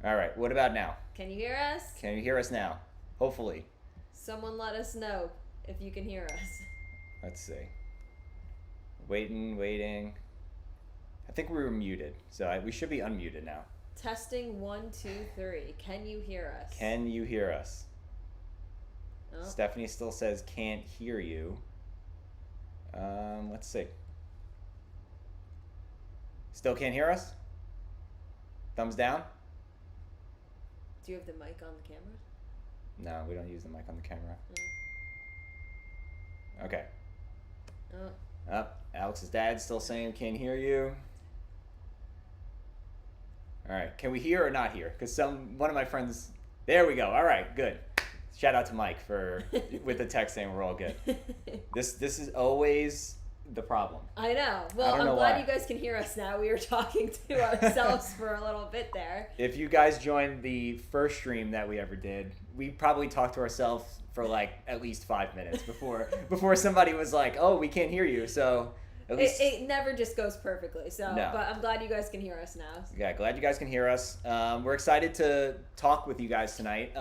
All right, what about now? Can you hear us? Can you hear us now? Hopefully. Someone let us know if you can hear us. Let's see. Waiting. I think we were muted, so we should be unmuted now. Testing 1, 2, 3. Can you hear us? Can you hear us? Oh. Stephanie still says can't hear you. Let's see. Still can't hear us? Thumbs down? Do you have the mic on the camera? No, we don't use the mic on the camera. Oh. Okay. Oh. Alex's dad still saying can't hear you. All right, can we hear or not hear? Because one of my friends, there we go. All right, good. Shout out to Mike with the text saying we're all good. This is always the problem. I know. Well, I'm glad you guys can hear us now. We were talking to ourselves for a little bit there. If you guys joined the first stream that we ever did, we probably talked to ourselves for like at least 5 minutes before somebody was like, "Oh, we can't hear you." So at least it never just goes perfectly. So, no. But I'm glad you guys can hear us now. Yeah, glad you guys can hear us. We're excited to talk with you guys tonight.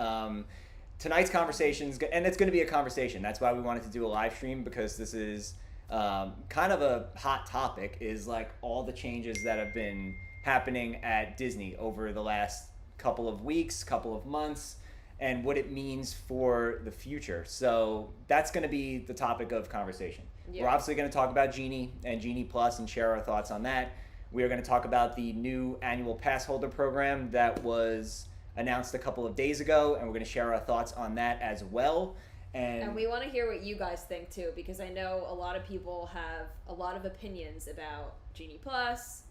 Tonight's conversation's and it's going to be a conversation. That's why we wanted to do a live stream, because this is kind of a hot topic, is like all the changes that have been happening at Disney over the last couple of weeks, couple of months, and what it means for the future. So that's going to be the topic of conversation. Yeah. We're obviously going to talk about Genie and Genie Plus and share our thoughts on that. We are going to talk about the new annual Passholder program that was announced a couple of days ago, and we're going to share our thoughts on that as well. And we want to hear what you guys think too, because I know a lot of people have a lot of opinions about Genie Plus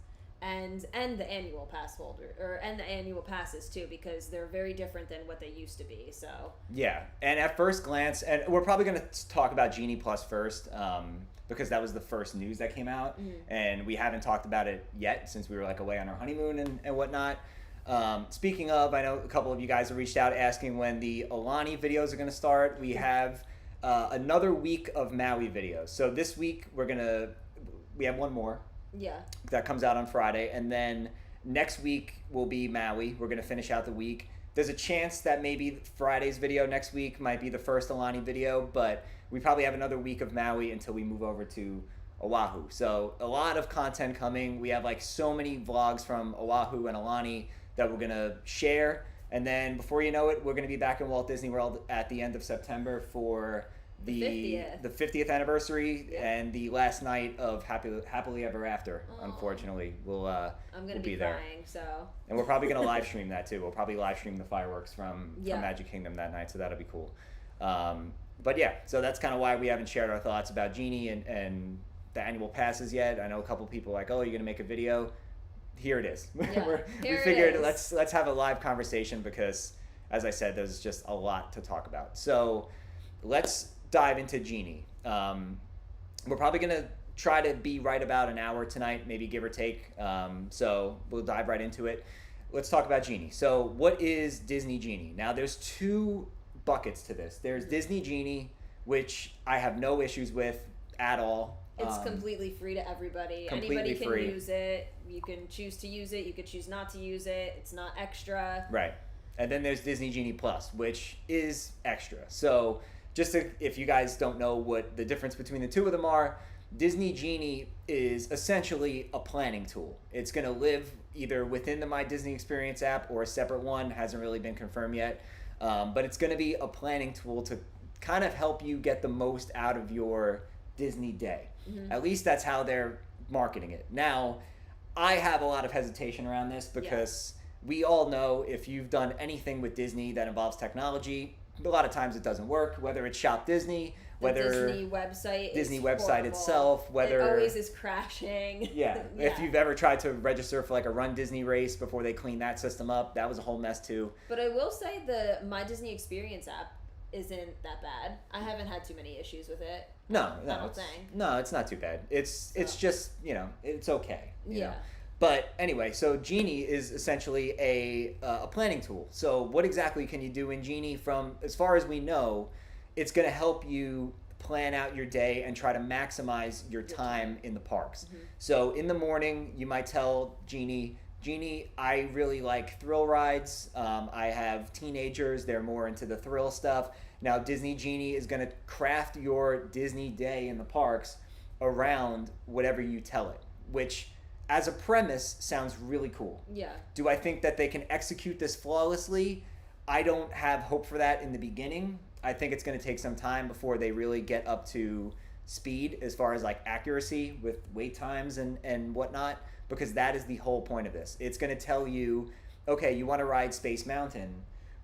and the annual pass holder and the annual passes too, because they're very different than what they used to be. So yeah, and at first glance, and we're probably going to talk about Genie Plus first, because that was the first news that came out, and we haven't talked about it yet since we were like away on our honeymoon and whatnot. Speaking of, I know a couple of you guys have reached out asking when the Alani videos are going to start. We have another week of Maui videos. So this week we have one more. Yeah. That comes out on Friday, and then next week will be Maui. We're going to finish out the week. There's a chance that maybe Friday's video next week might be the first Alani video, but we probably have another week of Maui until we move over to Oahu. So a lot of content coming. We have like so many vlogs from Oahu and Alani that we're going to share. And then before you know it, we're going to be back in Walt Disney World at the end of September for the 50th anniversary, and the last night of Happily Ever After. Aww. Unfortunately, I'm going to be there. Crying, so. And we're probably going to live stream that too. We'll probably live stream the fireworks from Magic Kingdom that night, so that'll be cool. But yeah, so that's kind of why we haven't shared our thoughts about Genie and the annual passes yet. I know a couple people are like, "Oh, you're going to make a video?" Here it is. Yeah, we figured let's have a live conversation, because, as I said, there's just a lot to talk about. So let's dive into Genie. We're probably going to try to be right about an hour tonight, maybe give or take. So we'll dive right into it. Let's talk about Genie. So what is Disney Genie? Now, there's two buckets to this. There's Disney Genie, which I have no issues with at all. It's completely free to everybody. Anybody can use it. You can choose to use it. You could choose not to use it. It's not extra. Right. And then there's Disney Genie Plus, which is extra. So if you guys don't know what the difference between the two of them are, Disney Genie is essentially a planning tool. It's going to live either within the My Disney Experience app or a separate one. Hasn't really been confirmed yet. But it's going to be a planning tool to kind of help you get the most out of your Disney day. Mm-hmm. At least that's how they're marketing it. Now, I have a lot of hesitation around this, because we all know if you've done anything with Disney that involves technology, a lot of times it doesn't work, whether it's Shop Disney, whether Disney website itself, whether it always is crashing. Yeah. If you've ever tried to register for like a Run Disney race before they cleaned that system up, that was a whole mess too. But I will say the My Disney Experience app isn't that bad. I haven't had too many issues with it. No, it's not too bad. It's just, it's okay. You know? But anyway, so Genie is essentially a planning tool. So what exactly can you do in Genie? From as far as we know, it's going to help you plan out your day and try to maximize your time in the parks. Mm-hmm. So in the morning, you might tell Genie, Genie, I really like thrill rides. I have teenagers, they're more into the thrill stuff. Now, Disney Genie is going to craft your Disney day in the parks around whatever you tell it, which, as a premise, sounds really cool. Yeah. Do I think that they can execute this flawlessly? I don't have hope for that in the beginning. I think it's going to take some time before they really get up to speed as far as like accuracy with wait times and whatnot, because that is the whole point of this. It's going to tell you, okay, you want to ride Space Mountain.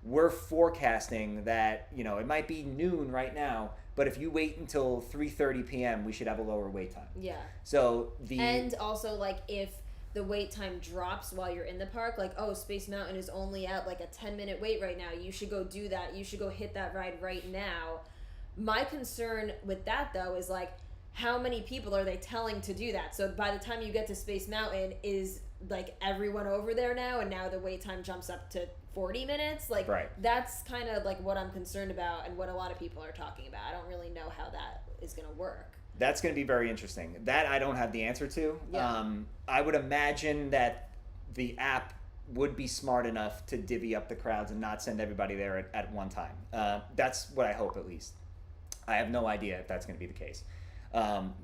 We're forecasting that, it might be noon right now, but if you wait until 3:30 p.m., we should have a lower wait time. Yeah. So And also, like, if the wait time drops while you're in the park, like, oh, Space Mountain is only at like a 10-minute wait right now, you should go do that, you should go hit that ride right now. My concern with that, though, is like, how many people are they telling to do that? So by the time you get to Space Mountain, is like everyone over there now, and now the wait time jumps up to 40 minutes? Like, right. That's kind of like what I'm concerned about and what a lot of people are talking about. I don't really know how that is going to work. That's going to be very interesting. That I don't have the answer to. Yeah. I would imagine that the app would be smart enough to divvy up the crowds and not send everybody there at one time. That's what I hope, at least. I have no idea if that's going to be the case.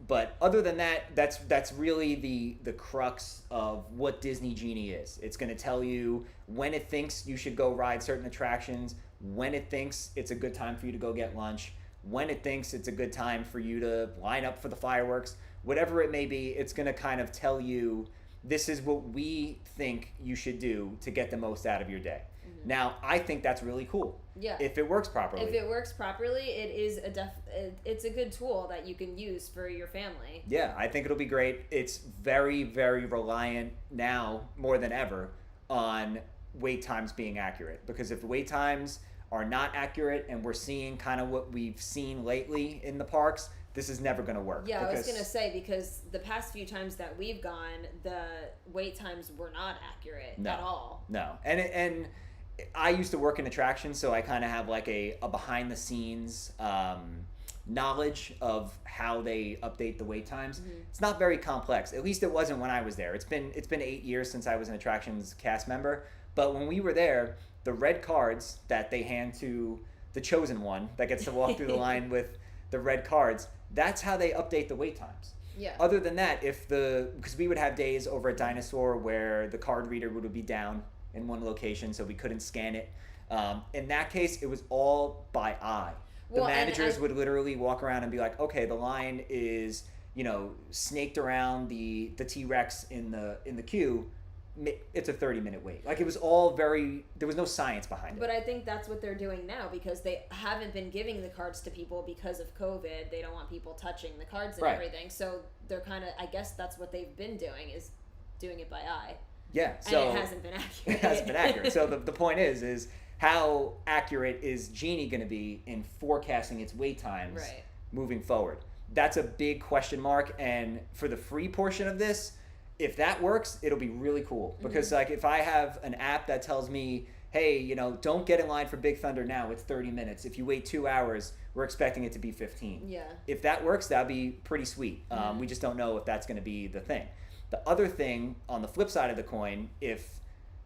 But other than that, that's really the crux of what Disney Genie is. It's going to tell you when it thinks you should go ride certain attractions, when it thinks it's a good time for you to go get lunch, when it thinks it's a good time for you to line up for the fireworks, whatever it may be. It's going to kind of tell you, this is what we think you should do to get the most out of your day. Mm-hmm. Now, I think that's really cool. Yeah. If it works properly. If it works properly, it is it's a good tool that you can use for your family. Yeah, I think it'll be great. It's very, very reliant now more than ever on wait times being accurate, because if wait times are not accurate and we're seeing kind of what we've seen lately in the parks, this is never going to work. Yeah, I was going to say, because the past few times that we've gone, the wait times were not accurate at all. No. And I used to work in attractions, so I kind of have like a behind the scenes knowledge of how they update the wait times. Mm-hmm. It's not very complex. At least it wasn't when I was there. It's been 8 years since I was an attractions cast member. But when we were there, the red cards that they hand to the chosen one that gets to walk through the line with the red cards, that's how they update the wait times. Yeah. Other than that, because we would have days over at Dinosaur where the card reader would be down in one location, so we couldn't scan it. In that case, it was all by eye. The managers would literally walk around and be like, okay, the line is, snaked around the T-Rex in the queue. It's a 30-minute wait. Like, it was all there was no science behind it. But I think that's what they're doing now, because they haven't been giving the cards to people because of COVID. They don't want people touching the cards and everything. So they're kind of, I guess that's what they've been doing, is doing it by eye. Yeah. So and it hasn't been accurate. It hasn't been accurate. So the point is how accurate is Genie going to be in forecasting its wait times moving forward? That's a big question mark. And for the free portion of this, if that works, it'll be really cool. Because like, if I have an app that tells me, hey, don't get in line for Big Thunder now, it's 30 minutes. If you wait 2 hours, we're expecting it to be 15. Yeah. If that works, that'd be pretty sweet. We just don't know if that's going to be the thing. The other thing, on the flip side of the coin, if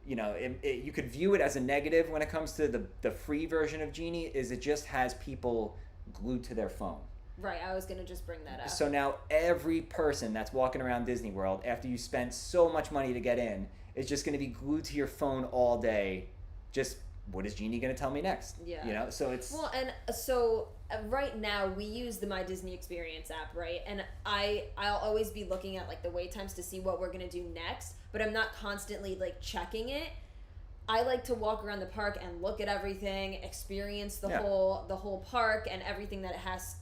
you could view it as a negative when it comes to the free version of Genie, is it just has people glued to their phone. Right, I was going to just bring that up. So now every person that's walking around Disney World, after you spent so much money to get in, is just going to be glued to your phone all day. Just, what is Genie going to tell me next? Yeah. So it's... Well, and so right now we use the My Disney Experience app, right? And I'll always be looking at like the wait times to see what we're going to do next, but I'm not constantly like checking it. I like to walk around the park and look at everything, experience the whole park and everything that it has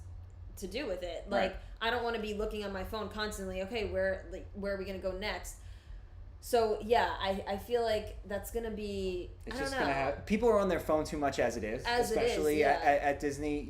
to do with it. Like, I don't want to be looking on my phone constantly, okay, where are we going to go next? So yeah, I feel like that's gonna be. It's just gonna have people are on their phone too much as it is, especially at Disney.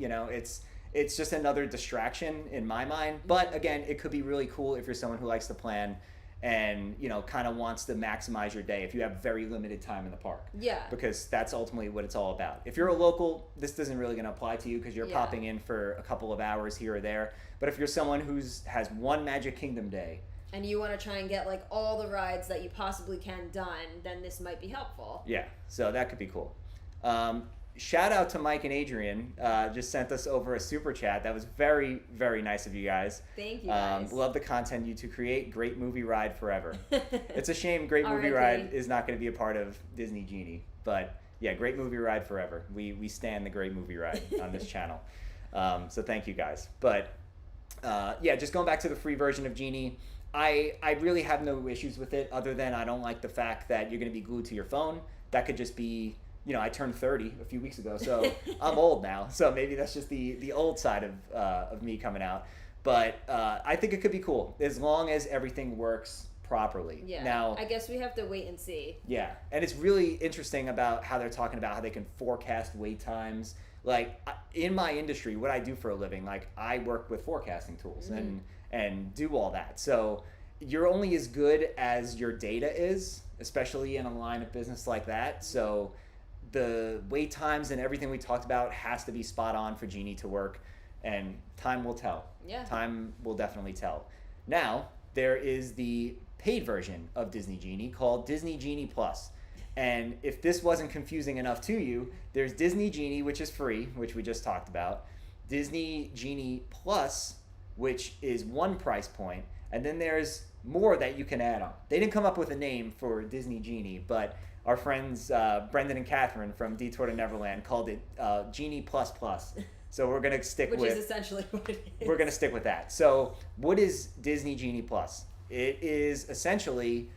It's just another distraction in my mind. But again, it could be really cool if you're someone who likes to plan and kind of wants to maximize your day if you have very limited time in the park. Yeah. Because that's ultimately what it's all about. If you're a local, this isn't really gonna apply to you because you're popping in for a couple of hours here or there. But if you're someone has one Magic Kingdom day and you want to try and get like all the rides that you possibly can done, then this might be helpful. Yeah, so that could be cool. Shout out to Mike and Adrian. Just sent us over a super chat. That was very, very nice of you guys. Thank you guys. Love the content you two create. Great movie ride forever. It's a shame Great Movie Ride is not going to be a part of Disney Genie. But yeah, Great Movie Ride forever. We stand the Great Movie Ride on this channel. So thank you guys. But yeah, just going back to the free version of Genie, I really have no issues with it, other than I don't like the fact that you're going to be glued to your phone. That could just be, I turned 30 a few weeks ago, so I'm old now. So maybe that's just the old side of me coming out. But I think it could be cool as long as everything works properly. Yeah. Now, I guess we have to wait and see. Yeah, and it's really interesting about how they're talking about how they can forecast wait times. Like in my industry, what I do for a living, like I work with forecasting tools and do all that. So you're only as good as your data is, especially in a line of business like that. So the wait times and everything we talked about has to be spot on for Genie to work, and time will tell. Yeah. Time will definitely tell. Now, there is the paid version of Disney Genie called Disney Genie Plus. And if this wasn't confusing enough to you, there's Disney Genie, which is free, which we just talked about. Disney Genie Plus, which is one price point. And then there's more that you can add on. They didn't come up with a name for Disney Genie, but our friends Brendan and Catherine from Detour to Neverland called it Genie Plus Plus. So we're gonna stick Which with. Which is essentially what it is. We're gonna stick with that. So what is Disney Genie Plus? It is essentially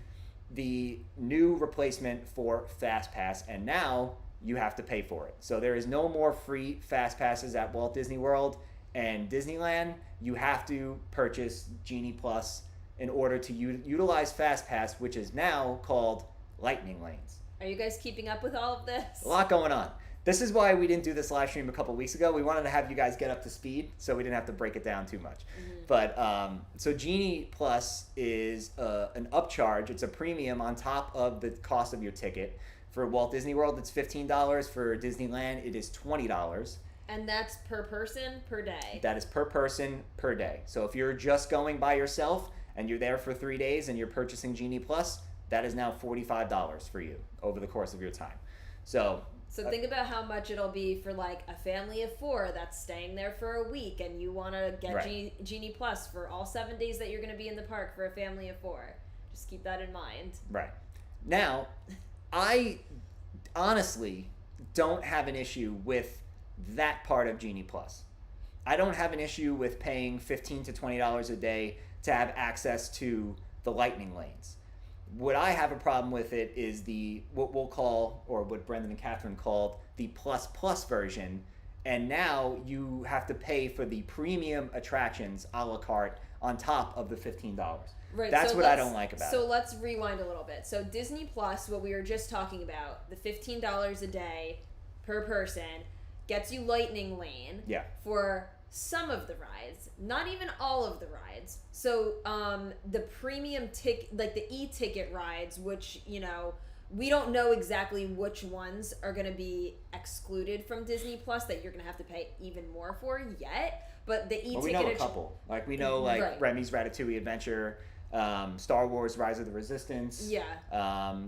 the new replacement for FastPass, and now you have to pay for it. So there is no more free FastPasses at Walt Disney World and Disneyland. You have to purchase Genie Plus in order to utilize FastPass, which is now called Lightning Lanes. Are you guys keeping up with all of this? A lot going on. This is why we didn't do this live stream a couple weeks ago. We wanted to have you guys get up to speed, so we didn't have to break it down too much. But so Genie Plus is an upcharge. It's a premium on top of the cost of your ticket. For Walt Disney World, it's $15. For Disneyland, it is $20. And that's per person, per day? That is per person, per day. So if you're just going by yourself and you're there for 3 days and you're purchasing Genie Plus, that is now $45 for you over the course of your time. So think about how much it'll be for like a family of 4 that's staying there for a week, and you want to get Genie Plus for all 7 days that you're going to be in the park for a family of 4. Just keep that in mind. Right. Now, I honestly don't have an issue with that part of Genie Plus. I don't have an issue with paying $15 to $20 a day to have access to the Lightning Lanes. What I have a problem with it is what we'll call, or what Brendan and Catherine called, the plus version, and now you have to pay for the premium attractions a la carte on top of the $15. Right. That's what I don't like about it. So let's rewind a little bit. So Disney Plus, what we were just talking about, the $15 a day per person gets you Lightning Lane for some of the rides, not even all of the rides. So the premium ticket, like the e-ticket rides, which, we don't know exactly which ones are going to be excluded from Disney Plus that you're going to have to pay even more for yet. But the e-ticket... Well, we know a couple. Like, we know, Remy's Ratatouille Adventure, Star Wars Rise of the Resistance. Yeah.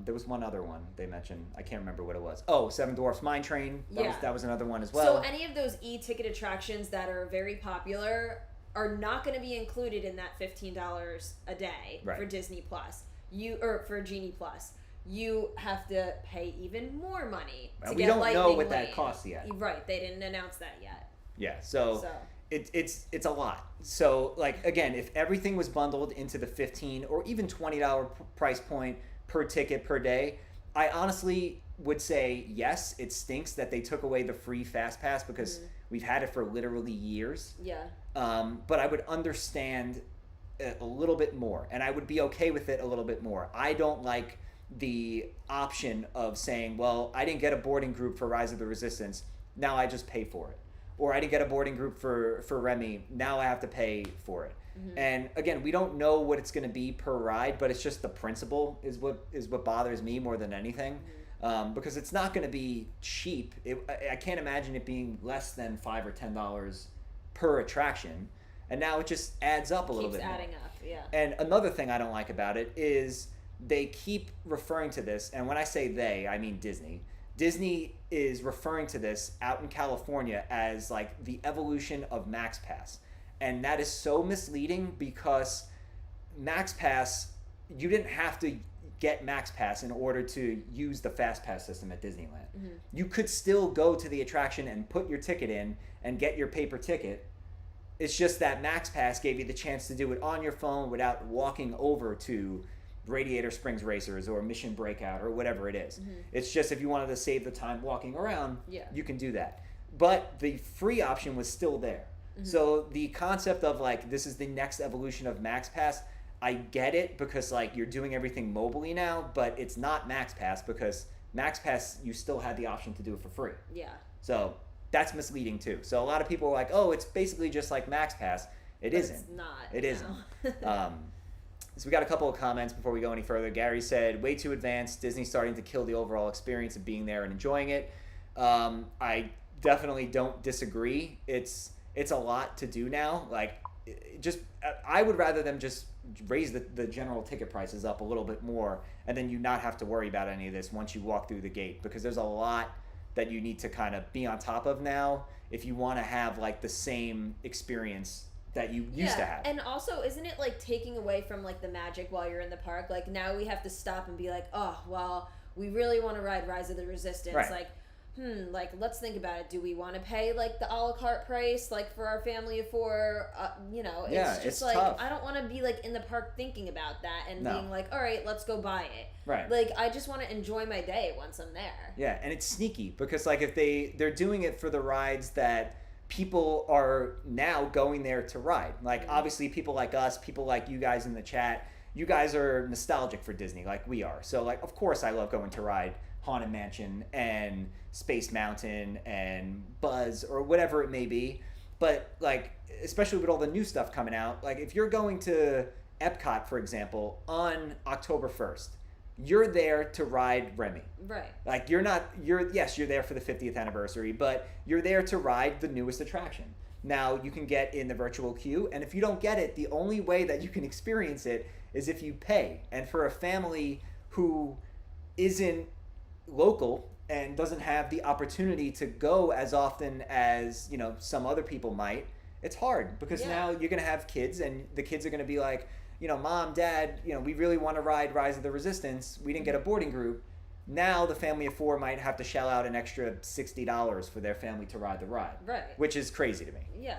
There was one other one they mentioned. I can't remember what it was. Oh, Seven Dwarfs Mine Train. That was another one as well. So any of those e-ticket attractions that are very popular are not going to be included in that $15 a day for Disney Plus. For Genie Plus. You have to pay even more money to get Lightning Lane. We don't know what that costs yet. Right, they didn't announce that yet. Yeah, so. It's a lot. So, like, again, if everything was bundled into the $15 or even $20 price point per ticket per day, I honestly would say yes, it stinks that they took away the free FastPass because we've had it for literally years. Yeah. But I would understand a little bit more, and I would be okay with it a little bit more. I don't like the option of saying, well, I didn't get a boarding group for Rise of the Resistance, now I just pay for it. Or I didn't get a boarding group for Remy, now I have to pay for it. And again, we don't know what it's going to be per ride, but it's just the principle is what bothers me more than anything. Because it's not going to be cheap. I can't imagine it being less than $5 or $10 per attraction. And now it just adds up a little bit more. Keeps adding up. Yeah. And another thing I don't like about it is they keep referring to this, and when I say they, I mean Disney. Disney is referring to this out in California as like the evolution of Max Pass. And that is so misleading because Max Pass, you didn't have to get Max Pass in order to use the Fast Pass system at Disneyland. Mm-hmm. You could still go to the attraction and put your ticket in and get your paper ticket. It's just that Max Pass gave you the chance to do it on your phone without walking over to Radiator Springs Racers or Mission Breakout or whatever it is. Mm-hmm. It's just if you wanted to save the time walking around, Yeah. you can do that. But the free option was still there. Mm-hmm. So the concept of like this is the next evolution of Max Pass, I get it because like you're doing everything mobilely now, but it's not Max Pass because Max Pass you still had the option to do it for free. Yeah. So that's misleading too. So a lot of people are like, oh, it's basically just like Max Pass. It isn't. It's not. It isn't. So we got a couple of comments before we go any further. Gary said, way too advanced. Disney's starting to kill the overall experience of being there and enjoying it. I definitely don't disagree. It's a lot to do now. Like, just I would rather them just raise the general ticket prices up a little bit more, and then you not have to worry about any of this once you walk through the gate, because there's a lot that you need to kind of be on top of now if you want to have like the same experience that you used to have. And also, isn't it like taking away from like the magic while you're in the park? Like now we have to stop and be like, oh, well, we really want to ride Rise of the Resistance. Right. Like, like let's think about it. Do we want to pay like the a la carte price, like for our family of four? It's just like tough. I don't want to be like in the park thinking about that and No. being like, all right, let's go buy it. Right. Like I just want to enjoy my day once I'm there. Yeah, and it's sneaky because like if they're doing it for the rides that people are now going there to ride. Like obviously people like us, people like you guys in the chat, you guys are nostalgic for Disney like we are. So like of course I love going to ride Haunted Mansion and Space Mountain and Buzz or whatever it may be. But like especially with all the new stuff coming out, like if you're going to Epcot, for example, on October 1st, you're there to ride Remy. Right. Like you're there for the 50th anniversary, but you're there to ride the newest attraction. Now you can get in the virtual queue, and if you don't get it, the only way that you can experience it is if you pay. And for a family who isn't local and doesn't have the opportunity to go as often as, some other people might, it's hard because now you're going to have kids and the kids are going to be like, Mom, Dad, we really want to ride Rise of the Resistance. We didn't get a boarding group. Now the family of four might have to shell out an extra $60 for their family to ride the ride. Right. Which is crazy to me. Yeah.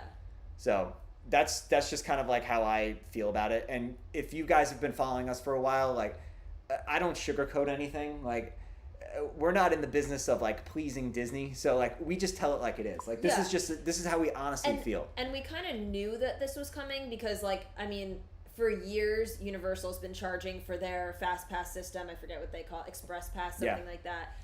So that's just kind of like how I feel about it. And if you guys have been following us for a while, like I don't sugarcoat anything. Like we're not in the business of like pleasing Disney. So like we just tell it like it is. Like this is how we honestly feel. And we kind of knew that this was coming because for years, Universal's been charging for their Fast Pass system. I forget what they call it, Express Pass, something like that.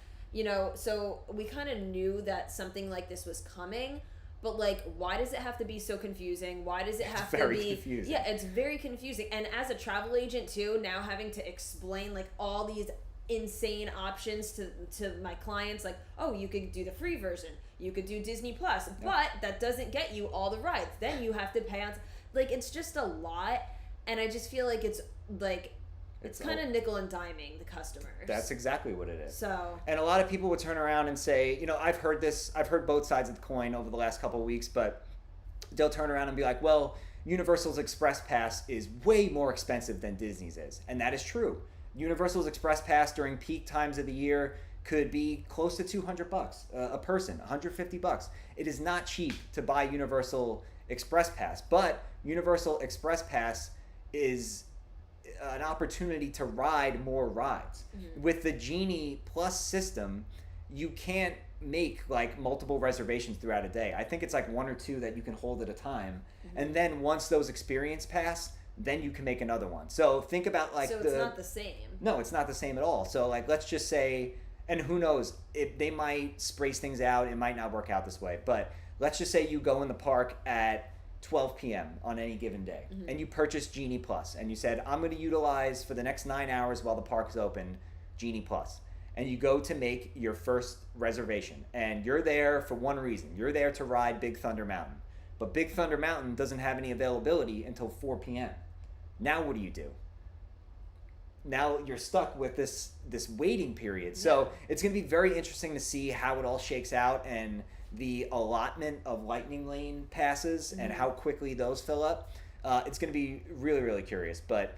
So we kind of knew that something like this was coming. But, like, why does it have to be so confusing? Why does it have to be... Very confusing. Yeah, it's very confusing. And as a travel agent, too, now having to explain, like, all these insane options to my clients, like, oh, you could do the free version. You could do Disney Plus. But that doesn't get you all the rides. Then you have to pay on... Like, it's just a lot. And I just feel like it's kind of nickel and diming the customers. That's exactly what it is. So, and a lot of people would turn around and say, I've heard both sides of the coin over the last couple of weeks, but they'll turn around and be like, well, Universal's Express Pass is way more expensive than Disney's is. And that is true. Universal's Express Pass during peak times of the year could be close to $200 a person, $150. It is not cheap to buy Universal Express Pass, but Universal Express Pass is an opportunity to ride more rides. Mm-hmm. With the Genie Plus system, you can't make like multiple reservations throughout a day. I think it's like one or two that you can hold at a time. Mm-hmm. And then once those experience pass, then you can make another one. So think about like it's not the same. No, it's not the same at all. So like let's just say, and who knows, if they might sprace things out, it might not work out this way, but let's just say you go in the park at 12 p.m. on any given day, mm-hmm. and you purchase Genie Plus, and you said, I'm going to utilize for the next 9 hours while the park is open, Genie Plus. And you go to make your first reservation, and you're there for one reason. You're there to ride Big Thunder Mountain. But Big Thunder Mountain doesn't have any availability until 4 p.m. Now what do you do? Now you're stuck with this waiting period. So it's going to be very interesting to see how it all shakes out, and the allotment of Lightning Lane passes and how quickly those fill up. It's going to be really, really curious. But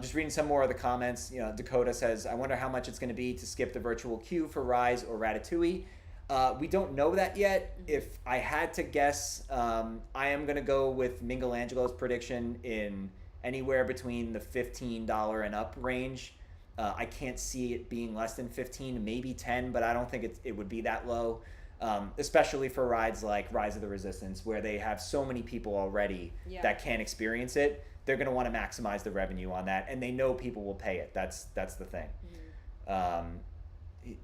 just reading some more of the comments, Dakota says, I wonder how much it's going to be to skip the virtual queue for Rise or Ratatouille. We don't know that yet. If I had to guess, I am going to go with Mingelangelo's prediction in anywhere between the $15 and up range. I can't see it being less than 15, maybe 10, but I don't think it would be that low, especially for rides like Rise of the Resistance, where they have so many people already that can't experience it. They're going to want to maximize the revenue on that, and they know people will pay it. That's the thing.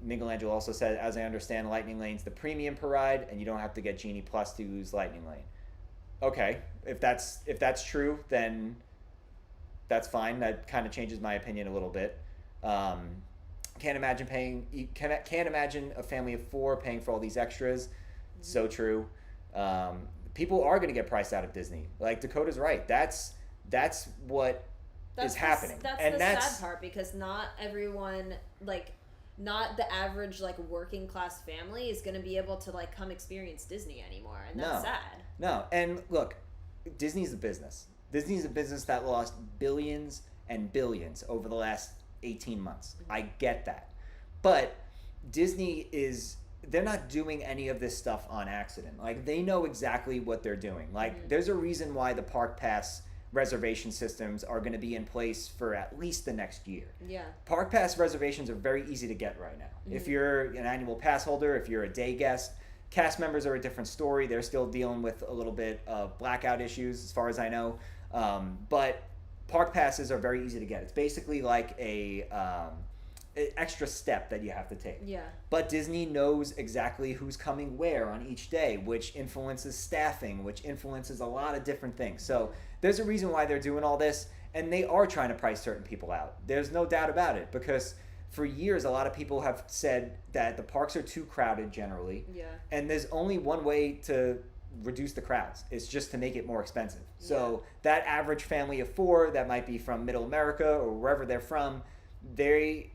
Michelangelo also said, as I understand, Lightning Lane's the premium per ride, and you don't have to get Genie Plus to use Lightning Lane. Okay, if that's true, then that's fine. That kind of changes my opinion a little bit. Can't imagine a family of 4 paying for all these extras. So true. People are going to get priced out of Disney. Like Dakota's right. That's what is happening. That's sad part, because not everyone, not the average working class family is going to be able to come experience Disney anymore, and that's sad. No, and look, Disney's a business. Disney's a business that lost billions and billions over the last 18 months. I get that. But Disney they're not doing any of this stuff on accident. They know exactly what they're doing. There's a reason why the Park Pass reservation systems are going to be in place for at least the next year. Yeah. Park Pass reservations are very easy to get right now. If you're an annual pass holder, if you're a day guest, cast members are a different story. They're still dealing with a little bit of blackout issues, as far as I know. But Park Passes are very easy to get. It's basically like an extra step that you have to take. Yeah. But Disney knows exactly who's coming where on each day, which influences staffing, which influences a lot of different things. So there's a reason why they're doing all this, and they are trying to price certain people out. There's no doubt about it, because for years a lot of people have said that the parks are too crowded generally. Yeah. And there's only one way to reduce the crowds. It's just to make it more expensive. So that average family of 4 that might be from Middle America or wherever they're from, they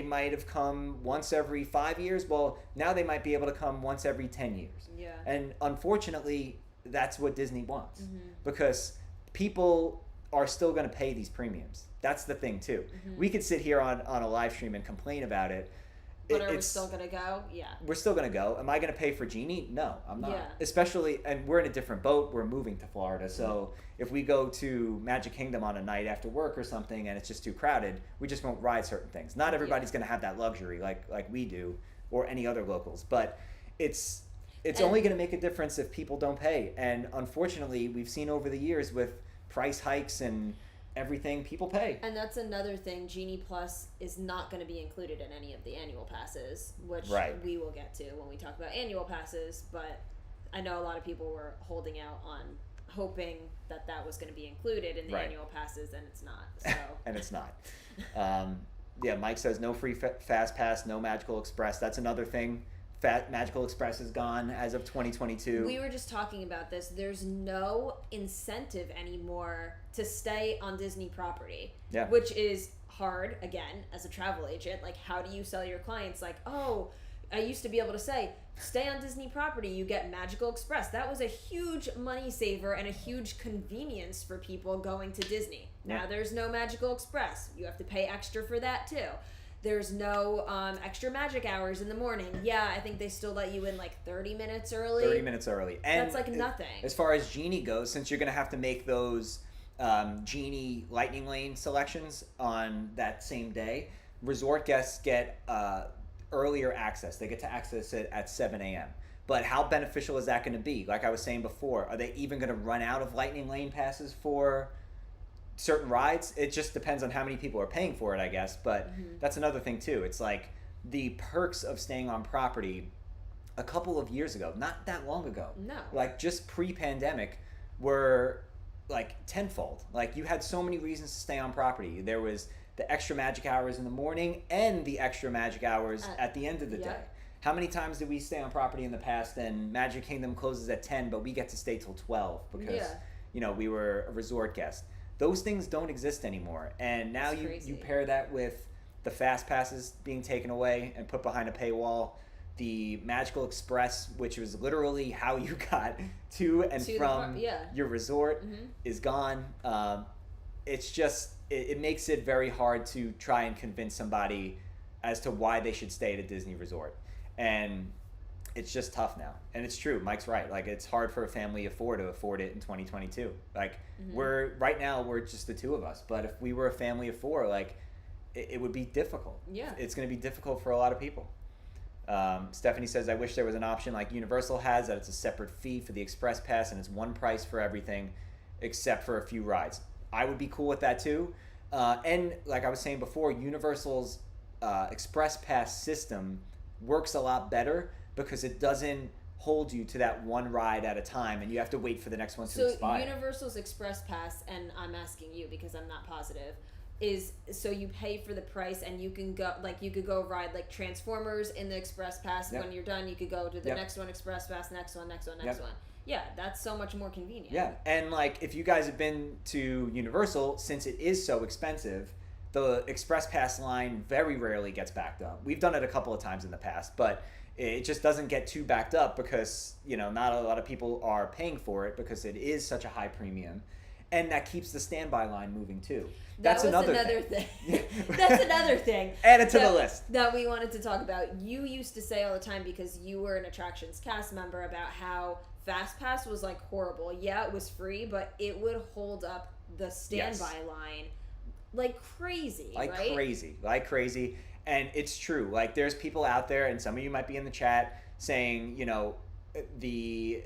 might have come once every 5 years. Well, now they might be able to come once every 10 years. Yeah. And unfortunately, that's what Disney wants, because people are still going to pay these premiums. That's the thing too. We could sit here on a live stream and complain about it. But are we still going to go? Yeah. We're still going to go. Am I going to pay for Genie? No, I'm not. Yeah. Especially, and we're in a different boat. We're moving to Florida. So if we go to Magic Kingdom on a night after work or something and it's just too crowded, we just won't ride certain things. Not everybody's going to have that luxury like we do, or any other locals. But it's only going to make a difference if people don't pay. And unfortunately, we've seen over the years with price hikes and everything, people pay. And that's another thing. Genie Plus is not going to be included in any of the annual passes, which we will get to when we talk about annual passes. But I know a lot of people were holding out on hoping that was going to be included in the annual passes, and it's not. So. And it's not. Mike says no free fast pass, no Magical Express. That's another thing. Magical Express is gone as of 2022. We were just talking about this. There's no incentive anymore to stay on Disney property, which is hard, again, as a travel agent. How do you sell your clients? I used to be able to say, stay on Disney property, you get Magical Express. That was a huge money saver and a huge convenience for people going to Disney. Now there's no Magical Express. You have to pay extra for that too. There's no extra magic hours in the morning. Yeah, I think they still let you in 30 minutes early. 30 minutes early. And that's nothing. As far as Genie goes, since you're going to have to make those Genie Lightning Lane selections on that same day, resort guests get earlier access. They get to access it at 7 a.m. But how beneficial is that going to be? Like I was saying before, are they even going to run out of Lightning Lane passes for certain rides? It just depends on how many people are paying for it, I guess. But that's another thing too. It's the perks of staying on property a couple of years ago, not that long ago. No. Just pre-pandemic were tenfold. You had so many reasons to stay on property. There was the extra magic hours in the morning and the extra magic hours at the end of the day. How many times did we stay on property in the past and Magic Kingdom closes at 10, but we get to stay till 12 because we were a resort guest? those things don't exist anymore. And now you pair that with the fast passes being taken away and put behind a paywall, the Magical Express, which was literally how you got to and from your resort, is gone. It's just, it makes it very hard to try and convince somebody as to why they should stay at a Disney resort. And it's just tough now. And it's true, Mike's right. Like, it's hard for a family of four to afford it in 2022. Like, right now we're just the two of us. But if we were a family of four, like, it would be difficult. Yeah. It's going to be difficult for a lot of people. Stephanie says, I wish there was an option like Universal has, that it's a separate fee for the Express Pass and it's one price for everything except for a few rides. I would be cool with that too. And like I was saying before, Universal's Express Pass system works a lot better because it doesn't hold you to that one ride at a time and you have to wait for the next one to expire. So Universal's Express Pass, and I'm asking you because I'm not positive, is so you pay for the price and you can go, like, you could go ride like Transformers in the Express Pass. When you're done, you could go to the next one, Express Pass, next one. Yeah, that's so much more convenient. Yeah, and like, if you guys have been to Universal, since it is so expensive, the Express Pass line very rarely gets backed up. We've done it a couple of times in the past, but it just doesn't get too backed up because, you know, not a lot of people are paying for it because it is such a high premium. And that keeps the standby line moving too. That's another thing. That's another thing. Add it to the list. That we wanted to talk about. You used to say all the time, because you were an attractions cast member, about how Fast Pass was like horrible. Yeah, it was free, but it would hold up the standby line like crazy. Like crazy. And it's true. Like, there's people out there, and some of you might be in the chat saying, you know, the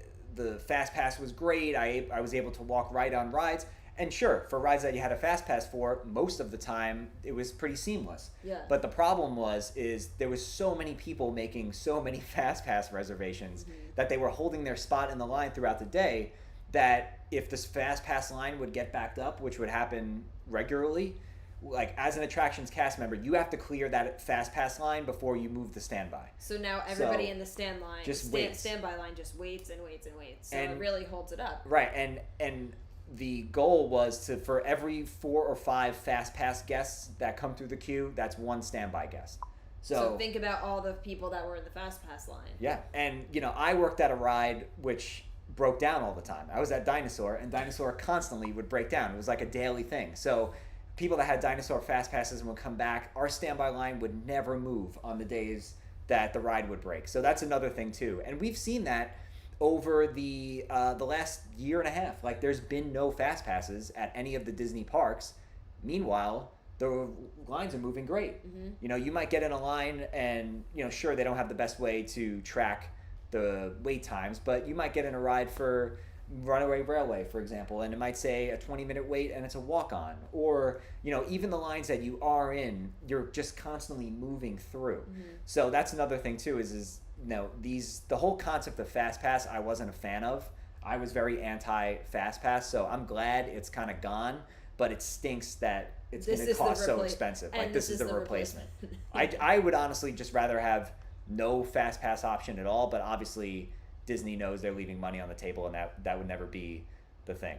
Fast Pass was great. I was able to walk right on rides. And sure, for rides that you had a Fast Pass for, most of the time, it was pretty seamless. Yeah. But the problem is there was so many people making so many Fast Pass reservations that they were holding their spot in the line throughout the day, that if this Fast Pass line would get backed up, which would happen regularly, like, as an attractions cast member, you have to clear that Fast Pass line before you move the standby. So now everybody in the standby line just waits. So it really holds it up. Right, and the goal was to, for every 4 or 5 Fast Pass guests that come through the queue, that's one standby guest. So think about all the people that were in the Fast Pass line. Yeah, and you know, I worked at a ride which broke down all the time. I was at Dinosaur, and Dinosaur constantly would break down. It was like a daily thing. So people that had Dinosaur Fast Passes and would come back, our standby line would never move on the days that the ride would break. So that's another thing too. And we've seen that over the last year and a half. Like, there's been no Fast Passes at any of the Disney parks. Meanwhile, the lines are moving great. You know, you might get in a line and, you know, sure, they don't have the best way to track the wait times, but you might get in a ride for Runaway Railway, for example, and it might say a 20-minute wait and it's a walk-on. Or, you know, even the lines that you are in, you're just constantly moving through. So that's another thing too, is you know, the whole concept of Fast Pass I wasn't a fan of. I was very anti Fast Pass, so I'm glad it's kind of gone, but it stinks that it's going to cost so expensive. Like, this is the replacement. I would honestly just rather have no Fast Pass option at all, but obviously Disney knows they're leaving money on the table, and that would never be the thing.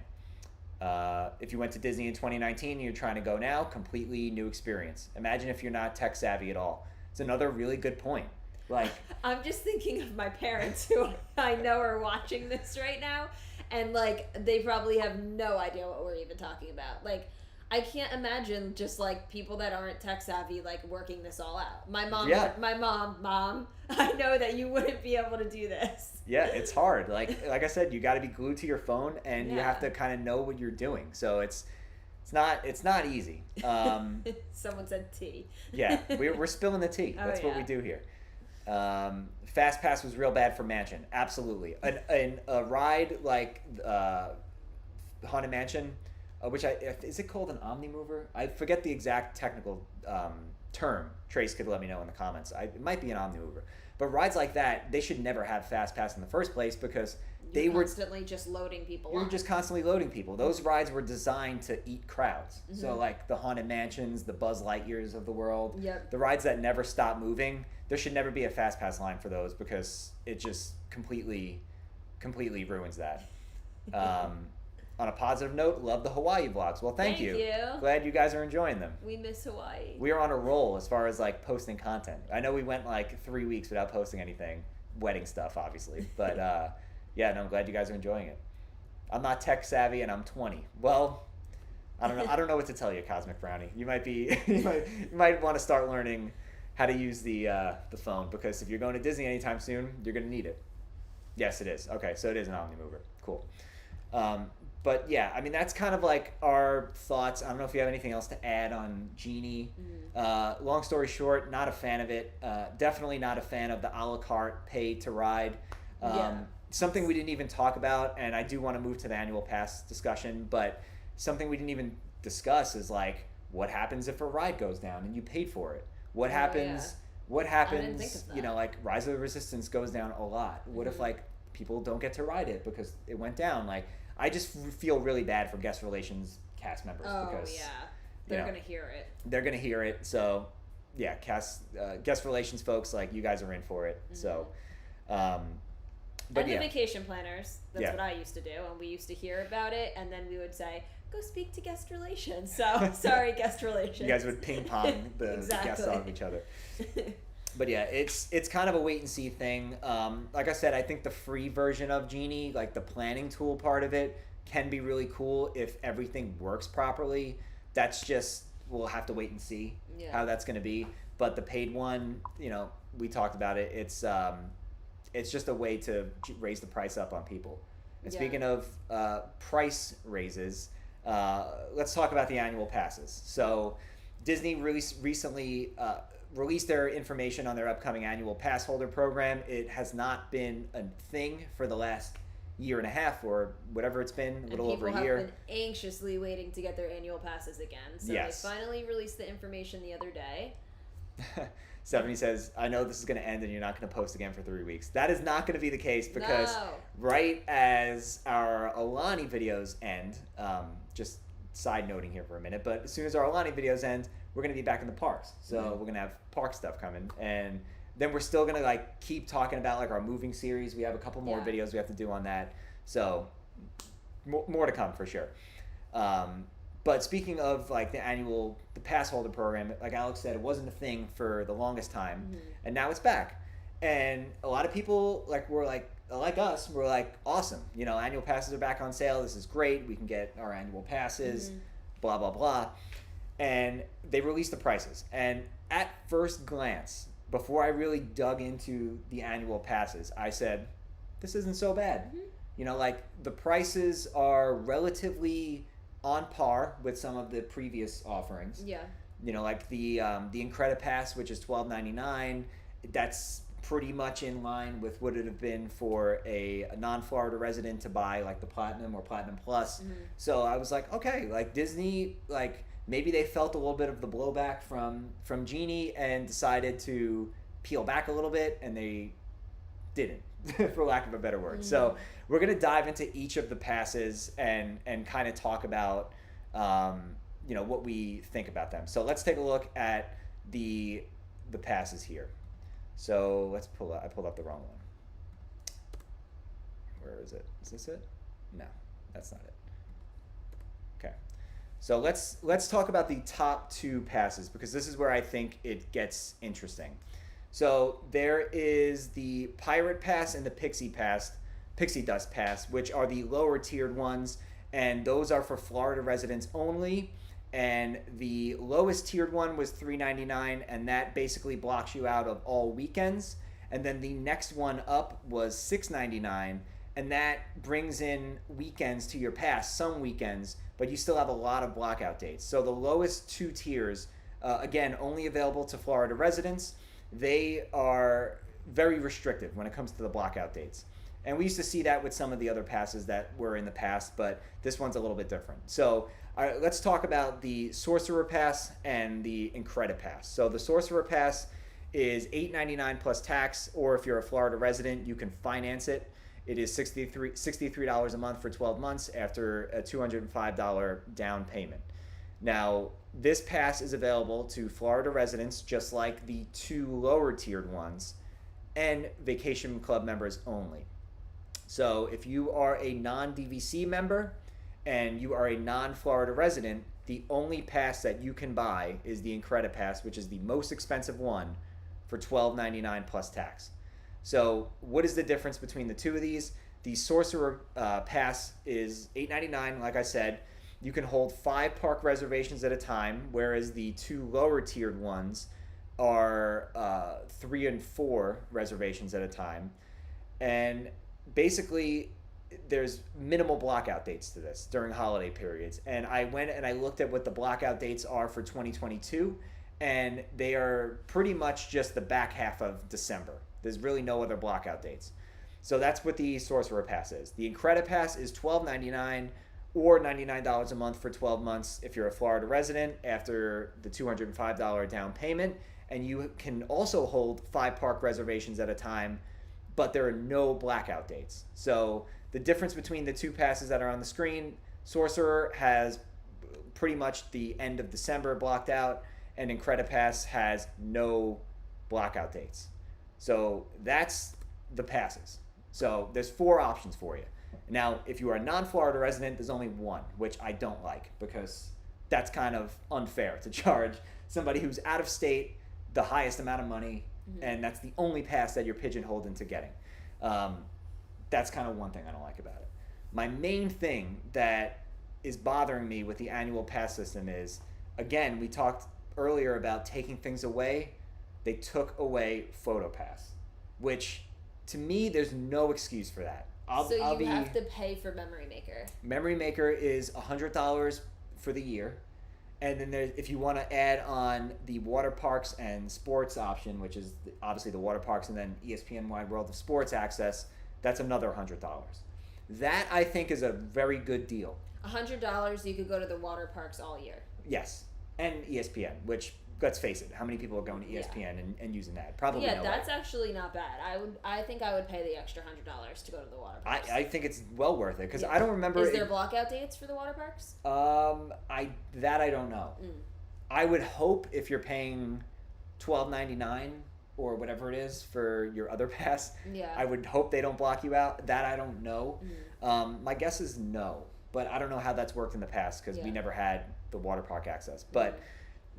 If you went to Disney in 2019 and you're trying to go now, completely new experience. Imagine if you're not tech savvy at all. It's another really good point. Like, I'm just thinking of my parents, who I know are watching this right now, and like, they probably have no idea what we're even talking about. Like, I can't imagine just like people that aren't tech savvy like working this all out. My mom, Mom, I know that you wouldn't be able to do this. Yeah, it's hard. Like I said, you got to be glued to your phone, and you have to kind of know what you're doing. So it's not easy. Someone said tea. Yeah, we're spilling the tea. That's what we do here. Fast Pass was real bad for Mansion. Absolutely. A ride like Haunted Mansion, which is it called an Omnimover? I forget the exact technical term. Trace could let me know in the comments. It might be an Omnimover. But rides like that, they should never have Fast Pass in the first place, because You're constantly just loading people. You're just constantly loading people. Those rides were designed to eat crowds. So like the Haunted Mansions, the Buzz Lightyears of the world, the rides that never stop moving, there should never be a Fast Pass line for those, because it just completely ruins that. on a positive note, love the Hawaii vlogs. Well, thank you. you. Glad you guys are enjoying them. We miss Hawaii. We are on a roll as far as like posting content. I know we went like 3 weeks without posting anything, wedding stuff, obviously. But yeah, no, I'm glad you guys are enjoying it. I'm not tech savvy and I'm 20. Well, I don't know. I don't know what to tell you, Cosmic Brownie. You might be, you might want to start learning how to use the phone, because if you're going to Disney anytime soon, you're going to need it. Yes, it is. Okay, so it is an Omnimover. Cool. But yeah, I mean, that's kind of like our thoughts. I don't know if you have anything else to add on Genie. Long story short, not a fan of it. Definitely not a fan of the a la carte pay to ride. Something we didn't even talk about, and I do want to move to the annual pass discussion, but something we didn't even discuss is like, what happens if a ride goes down and you paid for it? What happens? What happens? You know, like Rise of the Resistance goes down a lot. What if like people don't get to ride it because it went down? Like, I just feel really bad for guest relations cast members because they're gonna hear it. They're gonna hear it. So yeah, guest relations folks, like, you guys are in for it. So but and the vacation planners, that's what I used to do, and we used to hear about it, and then we would say, go speak to guest relations. So sorry, guest relations. You guys would ping pong the guests off each other. But yeah, it's kind of a wait and see thing. Like I said, I think the free version of Genie, like the planning tool part of it, can be really cool if everything works properly. That's just, we'll have to wait and see how that's going to be. But the paid one, you know, we talked about it. It's just a way to raise the price up on people. And speaking of price raises, let's talk about the annual passes. So Disney recently released their information on their upcoming annual Passholder program. It has not been a thing for the last year and a half or whatever it's been, a little over a year. People have been anxiously waiting to get their annual passes again. So they finally released the information the other day. Stephanie says, I know this is going to end and you're not going to post again for 3 weeks. That is not going to be the case, because right as our Alani videos end, just side noting here for a minute, but as soon as our Alani videos end, we're going to be back in the parks. So we're going to have park stuff coming. And then we're still going to like keep talking about like our moving series. We have a couple more videos we have to do on that. So more to come for sure. But speaking of like the Passholder program, like Alex said, it wasn't a thing for the longest time, and now it's back. And a lot of people were like us, we're like, awesome, you know, annual passes are back on sale. This is great. We can get our annual passes, blah blah blah. And they released the prices. And at first glance, before I really dug into the annual passes, I said, this isn't so bad. You know, like the prices are relatively on par with some of the previous offerings. You know, like the Incredipass, which is $12.99, that's pretty much in line with what it would have been for a non-Florida resident to buy like the Platinum or Platinum Plus. So I was like, okay, like Disney, like maybe they felt a little bit of the blowback from Genie and decided to peel back a little bit, and they didn't, for lack of a better word. So we're going to dive into each of the passes and kind of talk about, you know, what we think about them. So let's take a look at the passes here. So let's I pulled up the wrong one. Where is it? Is this it? No, that's not it. Okay. So let's talk about the top two passes, because this is where I think it gets interesting. So there is the Pirate Pass and the Pixie Dust Pass, which are the lower tiered ones, and those are for Florida residents only. And the lowest tiered one was $3.99, and that basically blocks you out of all weekends. And then the next one up was $6.99, and that brings in weekends to your pass, some weekends, but you still have a lot of blockout dates. So the lowest two tiers, again, only available to Florida residents. They are very restrictive when it comes to the blockout dates. And we used to see that with some of the other passes that were in the past, but this one's a little bit different. So let's talk about the Sorcerer Pass and the Incredipass. So the Sorcerer Pass is $8.99 plus tax, or if you're a Florida resident, you can finance it. It is $63 a month for 12 months after a $205 down payment. Now, this pass is available to Florida residents, just like the two lower tiered ones, and Vacation Club members only. So if you are a non-DVC member and you are a non-Florida resident, the only pass that you can buy is the Pass, which is the most expensive one, for $12.99 plus tax. So what is the difference between the two of these? The Sorcerer Pass is $8.99, like I said. You can hold 5 park reservations at a time, whereas the 2 lower tiered ones are 3 and 4 reservations at a time. And basically, there's minimal blackout dates to this during holiday periods. And I went and I looked at what the blackout dates are for 2022, and they are pretty much just the back half of December. There's really no other blackout dates. So that's what the Sorcerer Pass is. The Pass is $12.99 or $99 a month for 12 months if you're a Florida resident after the $205 down payment. And you can also hold 5 park reservations at a time, but there are no blackout dates. So the difference between the 2 passes that are on the screen, Sorcerer has pretty much the end of December blocked out, and Pass has no blackout dates. So that's the passes. So there's 4 options for you. Now, if you are a non-Florida resident, there's only one, which I don't like because that's kind of unfair to charge somebody who's out of state the highest amount of money, and that's the only pass that you're pigeonholed into getting. That's kind of one thing I don't like about it. My main thing that is bothering me with the annual pass system is, again, we talked earlier about taking things away. They took away PhotoPass, which to me, there's no excuse for that. I'll have to pay for Memory Maker. Memory Maker is $100 for the year. And then if you want to add on the water parks and sports option, which is obviously the water parks and then ESPN Wide World of Sports access, that's another $100. That, I think, is a very good deal. $100, you could go to the water parks all year. Yes. And ESPN, which, let's face it, how many people are going to ESPN and using that? Probably that's actually not bad. I think I would pay the extra $100 to go to the water parks. I think it's well worth it because I don't remember. Is there blackout dates for the water parks? I don't know. I would hope if you're paying $12.99 or whatever it is for your other pass, I would hope they don't block you out. That I don't know. My guess is no, but I don't know how that's worked in the past because we never had the water park access. But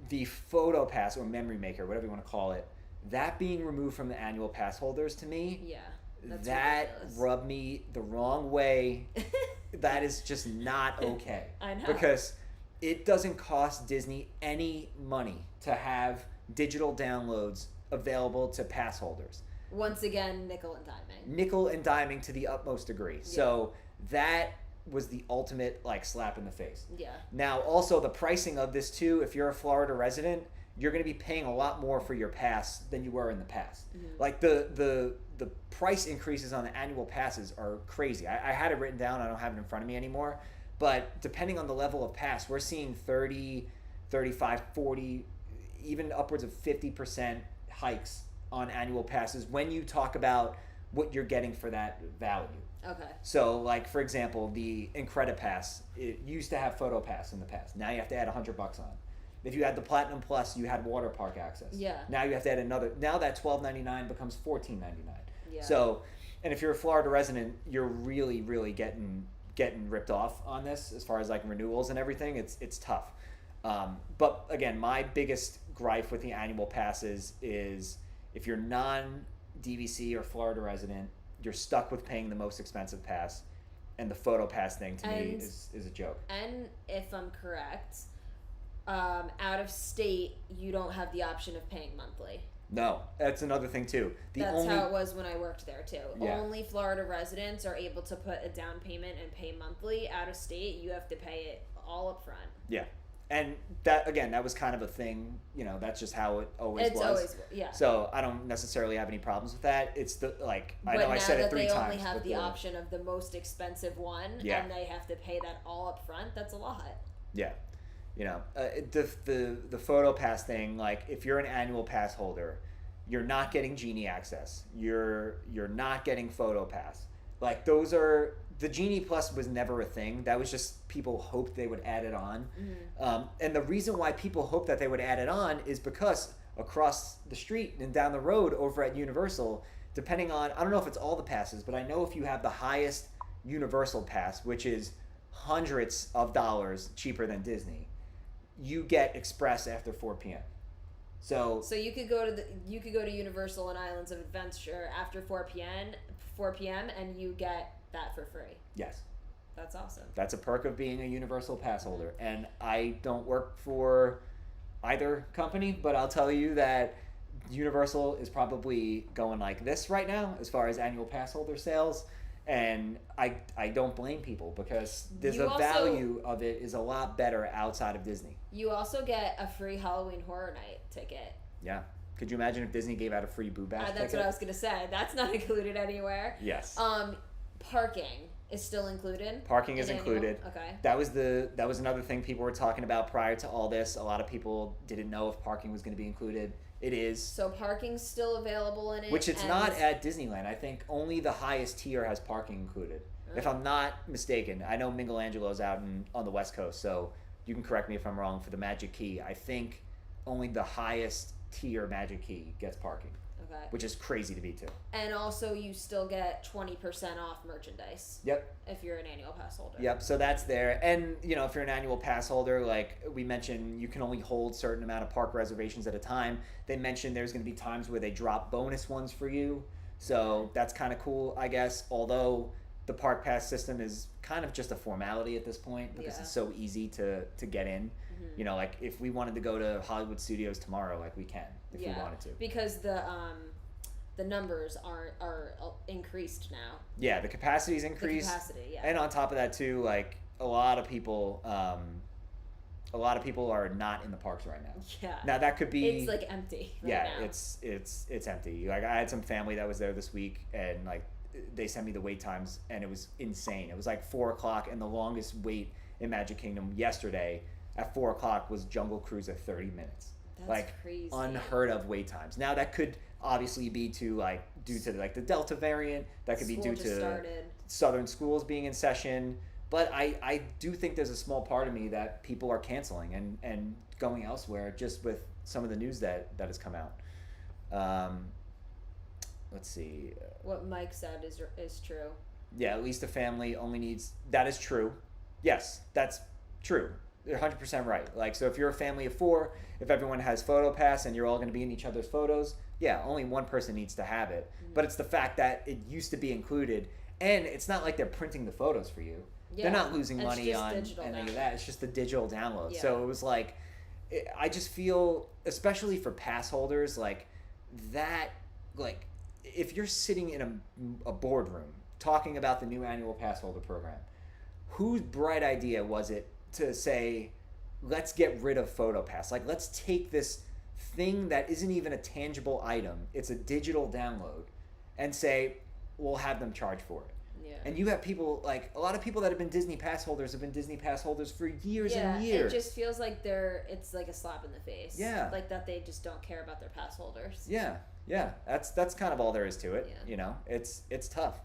the Photo Pass or Memory Maker, whatever you want to call it, that being removed from the annual pass holders to me, that ridiculous. Rubbed me the wrong way. That is just not okay. I know. Because it doesn't cost Disney any money to have digital downloads available to pass holders. Once again, nickel and diming. Nickel and diming to the utmost degree. So that was the ultimate slap in the face. Now, also the pricing of this too, if you're a Florida resident, you're going to be paying a lot more for your pass than you were in the past. Like the price increases on the annual passes are crazy. I had it written down. I don't have it in front of me anymore. But depending on the level of pass, we're seeing 30, 35, 40, even upwards of 50% hikes on annual passes when you talk about what you're getting for that value. Okay. So, for example, the Pass, it used to have Photo Pass in the past. Now you have to add $100 on. If you had the Platinum Plus, you had water park access. Now you have to add another. Now that $12.99 becomes $14.99. So, and if you're a Florida resident, you're really, really getting ripped off on this as far as renewals and everything. It's tough. But again, my biggest gripe with the annual passes is if you're non-DVC or Florida resident, you're stuck with paying the most expensive pass, and the Photo Pass thing to me is a joke. And if I'm correct, out of state, you don't have the option of paying monthly. No, that's another thing too. That's how it was when I worked there too. Only Florida residents are able to put a down payment and pay monthly. Out of state, you have to pay it all up front. Yeah. And that was kind of a thing, that's just how it always was. So I don't necessarily have any problems with that. It's I said it 3 times. But now that they only have the option of the most expensive one, and they have to pay that all up front, that's a lot. Yeah. The Photo Pass thing, if you're an annual pass holder, you're not getting Genie access. You're not getting Photo Pass. Those are... The Genie Plus was never a thing. That was just people hoped they would add it on. And the reason why people hoped that they would add it on is because across the street and down the road over at Universal, depending on, I don't know if it's all the passes, but I know if you have the highest Universal Pass, which is hundreds of dollars cheaper than Disney, you get Express after 4 p.m. So you could go to Universal and Islands of Adventure after 4 p.m. and you get that for free. Yes. That's awesome. That's a perk of being a Universal pass holder. And I don't work for either company, but I'll tell you that Universal is probably going like this right now as far as annual pass holder sales. And I don't blame people because value of it is a lot better outside of Disney. You also get a free Halloween Horror Night ticket. Yeah. Could you imagine if Disney gave out a free Boo Bash ticket? That's what I was going to say. That's not included anywhere. Yes. Parking is still included? Parking is included. Okay. That was another thing people were talking about prior to all this. A lot of people didn't know if parking was going to be included. It is. So parking's still available in it? Which it's not at Disneyland. I think only the highest tier has parking included. Oh. If I'm not mistaken. I know Michelangelo's out on the West Coast, so you can correct me if I'm wrong. For the Magic Key, I think only the highest tier Magic Key gets parking. Okay. Which is crazy to me too. And also you still get 20% off merchandise. Yep. If you're an annual pass holder. Yep, so that's there. And, if you're an annual pass holder, like we mentioned, you can only hold certain amount of park reservations at a time. They mentioned there's going to be times where they drop bonus ones for you. So that's kind of cool, I guess. Although the park pass system is kind of just a formality at this point because it's so easy to get in. Mm-hmm. Like if we wanted to go to Hollywood Studios tomorrow, like we can if we wanted to. Because the numbers are increased now. Yeah, the capacity's increased. The capacity, yeah. And on top of that too, like a lot of people are not in the parks right now. Yeah. Now that could be it's like empty right now. It's empty. Like I had some family that was there this week and like they sent me the wait times and it was insane. It was like 4:00 and the longest wait in Magic Kingdom yesterday at 4:00 was Jungle Cruise at 30 minutes. That's like crazy. Unheard of wait times. Now that could obviously be due to the Delta variant. That could be due to southern schools being in session. But I do think there's a small part of me that people are canceling and going elsewhere just with some of the news that has come out. Let's see. What Mike said is true. Yeah, at least a family only needs... That is true. Yes, that's true. You're 100% right. Like, so if you're a family of 4, if everyone has PhotoPass and you're all going to be in each other's photos, yeah, only one person needs to have it. Mm-hmm. But it's the fact that it used to be included, and it's not like they're printing the photos for you. Yeah, they're not losing money on any of that. It's just the digital download. Yeah. So it was like, I just feel, especially for pass holders, like that, like if you're sitting in a boardroom talking about the new annual pass holder program, whose bright idea was it to say, let's get rid of PhotoPass? Like, let's take this thing that isn't even a tangible item, it's a digital download, and say, we'll have them charge for it. Yeah. And you have people, like, a lot of people that have been Disney pass holders have been Disney pass holders for years and years. It just feels like it's like a slap in the face. Yeah. Like that they just don't care about their pass holders. Yeah. Yeah. That's kind of all there is to it. Yeah. It's tough.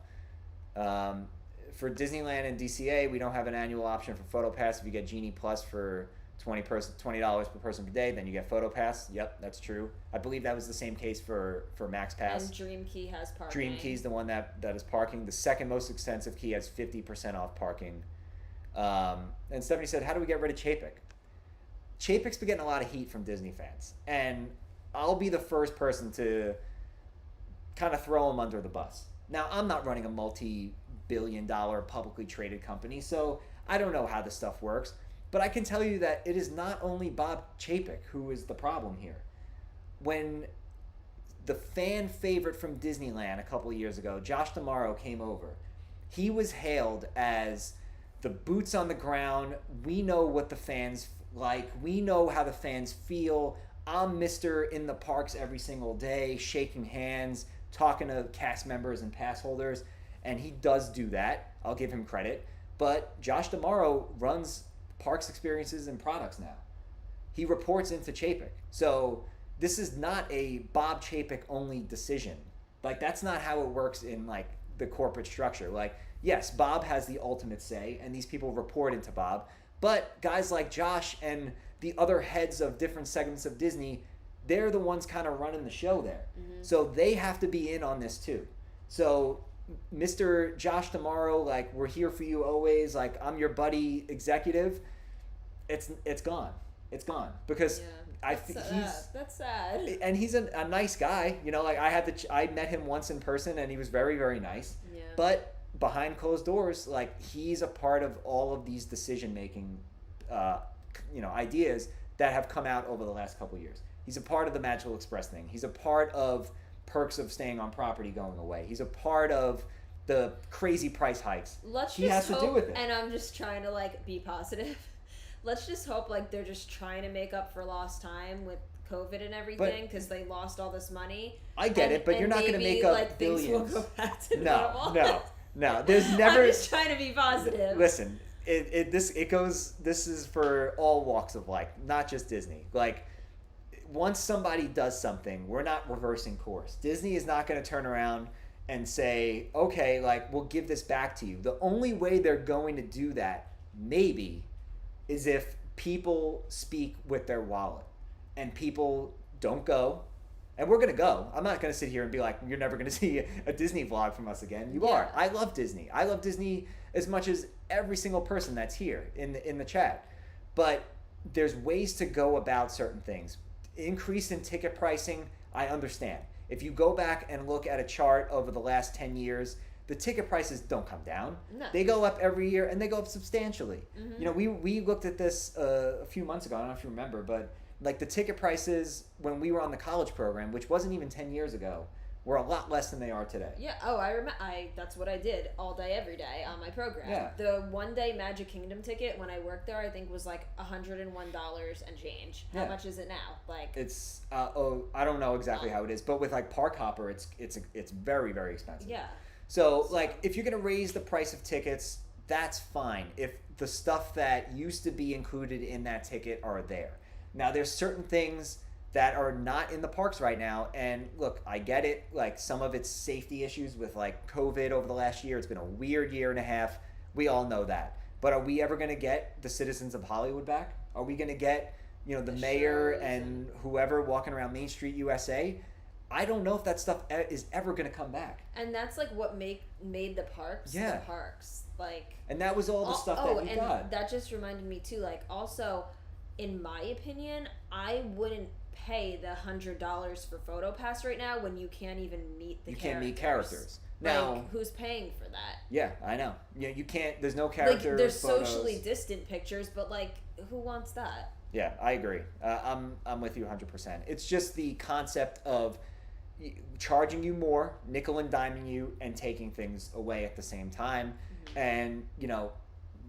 For Disneyland and DCA, we don't have an annual option for PhotoPass. If you get Genie Plus for $20 per person per day, then you get PhotoPass. Yep, that's true. I believe that was the same case for Max Pass. And Dream Key has parking. Dream Key's the one that is parking. The second most expensive key has 50% off parking. And Stephanie said, how do we get rid of Chapek? Chapek's been getting a lot of heat from Disney fans. And I'll be the first person to kind of throw him under the bus. Now, I'm not running a multi-billion-dollar publicly traded company, so I don't know how this stuff works. But I can tell you that it is not only Bob Chapek who is the problem here. When the fan favorite from Disneyland a couple of years ago, Josh D'Amaro, came over, he was hailed as the boots on the ground. We know what the fans like. We know how the fans feel. I'm Mr. in the parks every single day, shaking hands, talking to cast members and pass holders. And he does do that. I'll give him credit. But Josh D'Amaro runs parks experiences and products now. He reports into Chapek. So this is not a Bob Chapek only decision. Like, that's not how it works in like the corporate structure. Like, yes, Bob has the ultimate say and these people report into Bob, but guys like Josh and the other heads of different segments of Disney, they're the ones kind of running the show there. Mm-hmm. So they have to be in on this too. So Mr. Josh Tomorrow, like, we're here for you always, like, I'm your buddy executive, it's gone. It's gone because that's sad. And he's a nice guy, you know. Like I met him once in person, and he was very, very nice. Yeah. But behind closed doors, like, he's a part of all of these decision making, ideas that have come out over the last couple of years. He's a part of the Magical Express thing. He's a part of perks of staying on property going away. He's a part of the crazy price hikes. He has to do with it. And I'm just trying to, like, be positive. Let's just hope, like, they're just trying to make up for lost time with COVID and everything because they lost all this money. I get it, but you're not going to make up like, billions. Things will go back to normal. No. There's never. I'm just trying to be positive. Listen, this is for all walks of life, not just Disney. Like, once somebody does something, we're not reversing course. Disney is not going to turn around and say, okay, like, we'll give this back to you. The only way they're going to do that, maybe, is if people speak with their wallet and people don't go. And we're going to go. I'm not going to sit here and be like, you're never going to see a Disney vlog from us again. You are. I love Disney. I love Disney as much as every single person that's here in the chat. But there's ways to go about certain things. Increase in ticket pricing, I understand. If you go back and look at a chart over the last 10 years, the ticket prices don't come down. No. They go up every year, and they go up substantially. Mm-hmm. You know, we looked at this a few months ago. I don't know if you remember, but like the ticket prices when we were on the college program, which wasn't even 10 years ago, were a lot less than they are today. Yeah. Oh, I remember. That's what I did all day, every day on my program. Yeah. The one-day Magic Kingdom ticket when I worked there, I think was like $101 and change. How much is it now? Like, it's I don't know exactly how it is, but with like Park Hopper, it's very, very expensive. Yeah. So like, if you're gonna raise the price of tickets, that's fine. If the stuff that used to be included in that ticket are there. Now, there's certain things that are not in the parks right now, and look, I get it. Like, some of it's safety issues with like COVID over the last year. It's been a weird year and a half. We all know that. But are we ever gonna get the citizens of Hollywood back? Are we gonna get, you know, the mayor and whoever walking around Main Street USA? I don't know if that stuff is ever going to come back. And that's like what made the parks the parks. Like, and that was all the stuff that we got. And that just reminded me too, like, also, in my opinion, I wouldn't pay the $100 for PhotoPass right now when you can't even meet the characters. You can't meet characters. Now, like, who's paying for that? Yeah, I know. Yeah, you can't. There's no characters. Like, there's socially distant pictures, but like, who wants that? Yeah, I agree. I'm with you 100%. It's just the concept of charging you more, nickel and diming you, and taking things away at the same time. Mm-hmm. And, you know,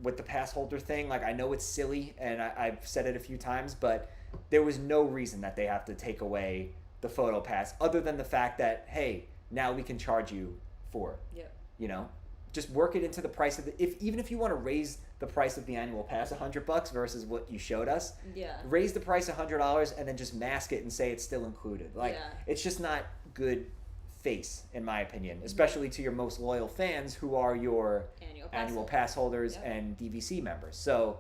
with the pass holder thing, like, I know it's silly, and I've said it a few times, but there was no reason that they have to take away the photo pass other than the fact that, hey, now we can charge you for it. Yeah. You know, just work it into the price of even if you want to raise the price of the annual pass $100 versus what you showed us. Yeah. Raise the price $100 and then just mask it and say it's still included. Like, it's just not good face, in my opinion, especially to your most loyal fans who are your annual pass holders and DVC members. So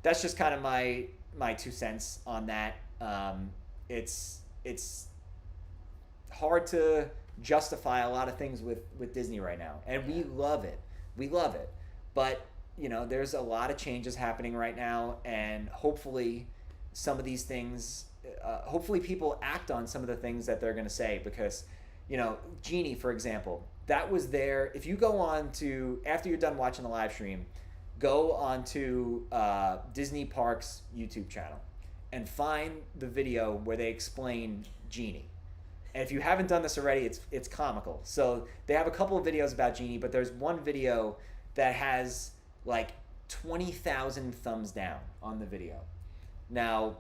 that's just kind of my 2 cents on that. It's hard to justify a lot of things with Disney right now, and we love it. But, you know, there's a lot of changes happening right now, and hopefully some of these things, hopefully people act on some of the things that they're going to say, because, you know, Genie, for example, that was there. If you go on to, after you're done watching the live stream, go on to Disney Parks YouTube channel and find the video where they explain Genie. And if you haven't done this already, it's comical. So they have a couple of videos about Genie, but there's one video that has like 20,000 thumbs down on the video. Now,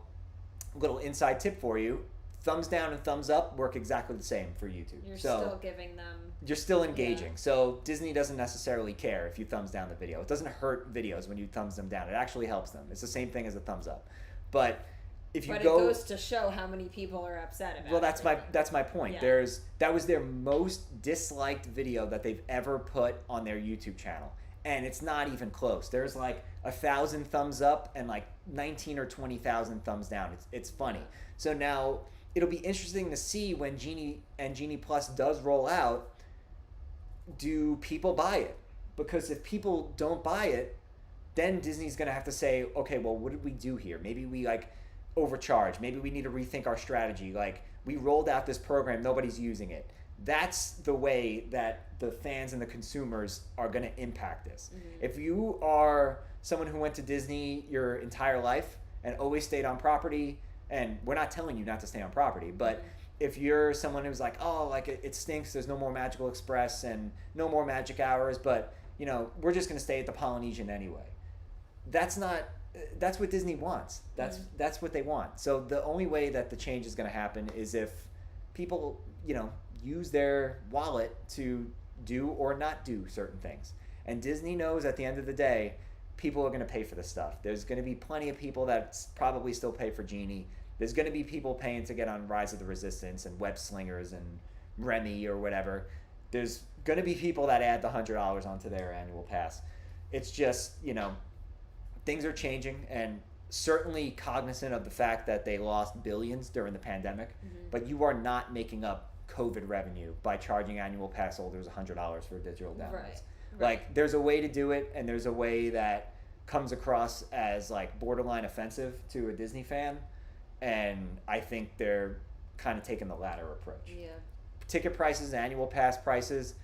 a little inside tip for you: thumbs down and thumbs up work exactly the same for YouTube. You're still giving them. You're still engaging. So Disney doesn't necessarily care if you thumbs down the video. It doesn't hurt videos when you thumbs them down. It actually helps them. It's the same thing as a thumbs up. But if you it go, goes to show how many people are upset about. Well, that's my point. Yeah. That was their most disliked video that they've ever put on their YouTube channel, and it's not even close. There's like 1,000 thumbs up and like 19 or 20,000 thumbs down. It's funny. So now it'll be interesting to see when Genie and Genie Plus does roll out, do people buy it? Because if people don't buy it, then Disney's going to have to say, okay, well, what did we do here? Maybe we like overcharge. Maybe we need to rethink our strategy. Like, we rolled out this program, nobody's using it. That's the way that the fans and the consumers are going to impact this. If you are someone who went to Disney your entire life and always stayed on property, and we're not telling you not to stay on property, but if you're someone who's like, oh, like it stinks, there's no more Magical Express and no more Magic Hours, but you know, we're just going to stay at the Polynesian anyway. That's what Disney wants. That's what they want. So the only way that the change is going to happen is if people, you know, use their wallet to do or not do certain things. And Disney knows at the end of the day, people are going to pay for this stuff. There's going to be plenty of people that probably still pay for Genie. There's going to be people paying to get on Rise of the Resistance and Web Slingers and Remy or whatever. There's going to be people that add the $100 onto their annual pass. It's just, you know, things are changing, and certainly cognizant of the fact that they lost billions during the pandemic, but you are not making up COVID revenue by charging annual pass holders $100 for digital downloads. Right. Like, there's a way to do it, and there's a way that comes across as like borderline offensive to a Disney fan, and I think they're kind of taking the latter approach. Yeah. Ticket prices, annual pass prices,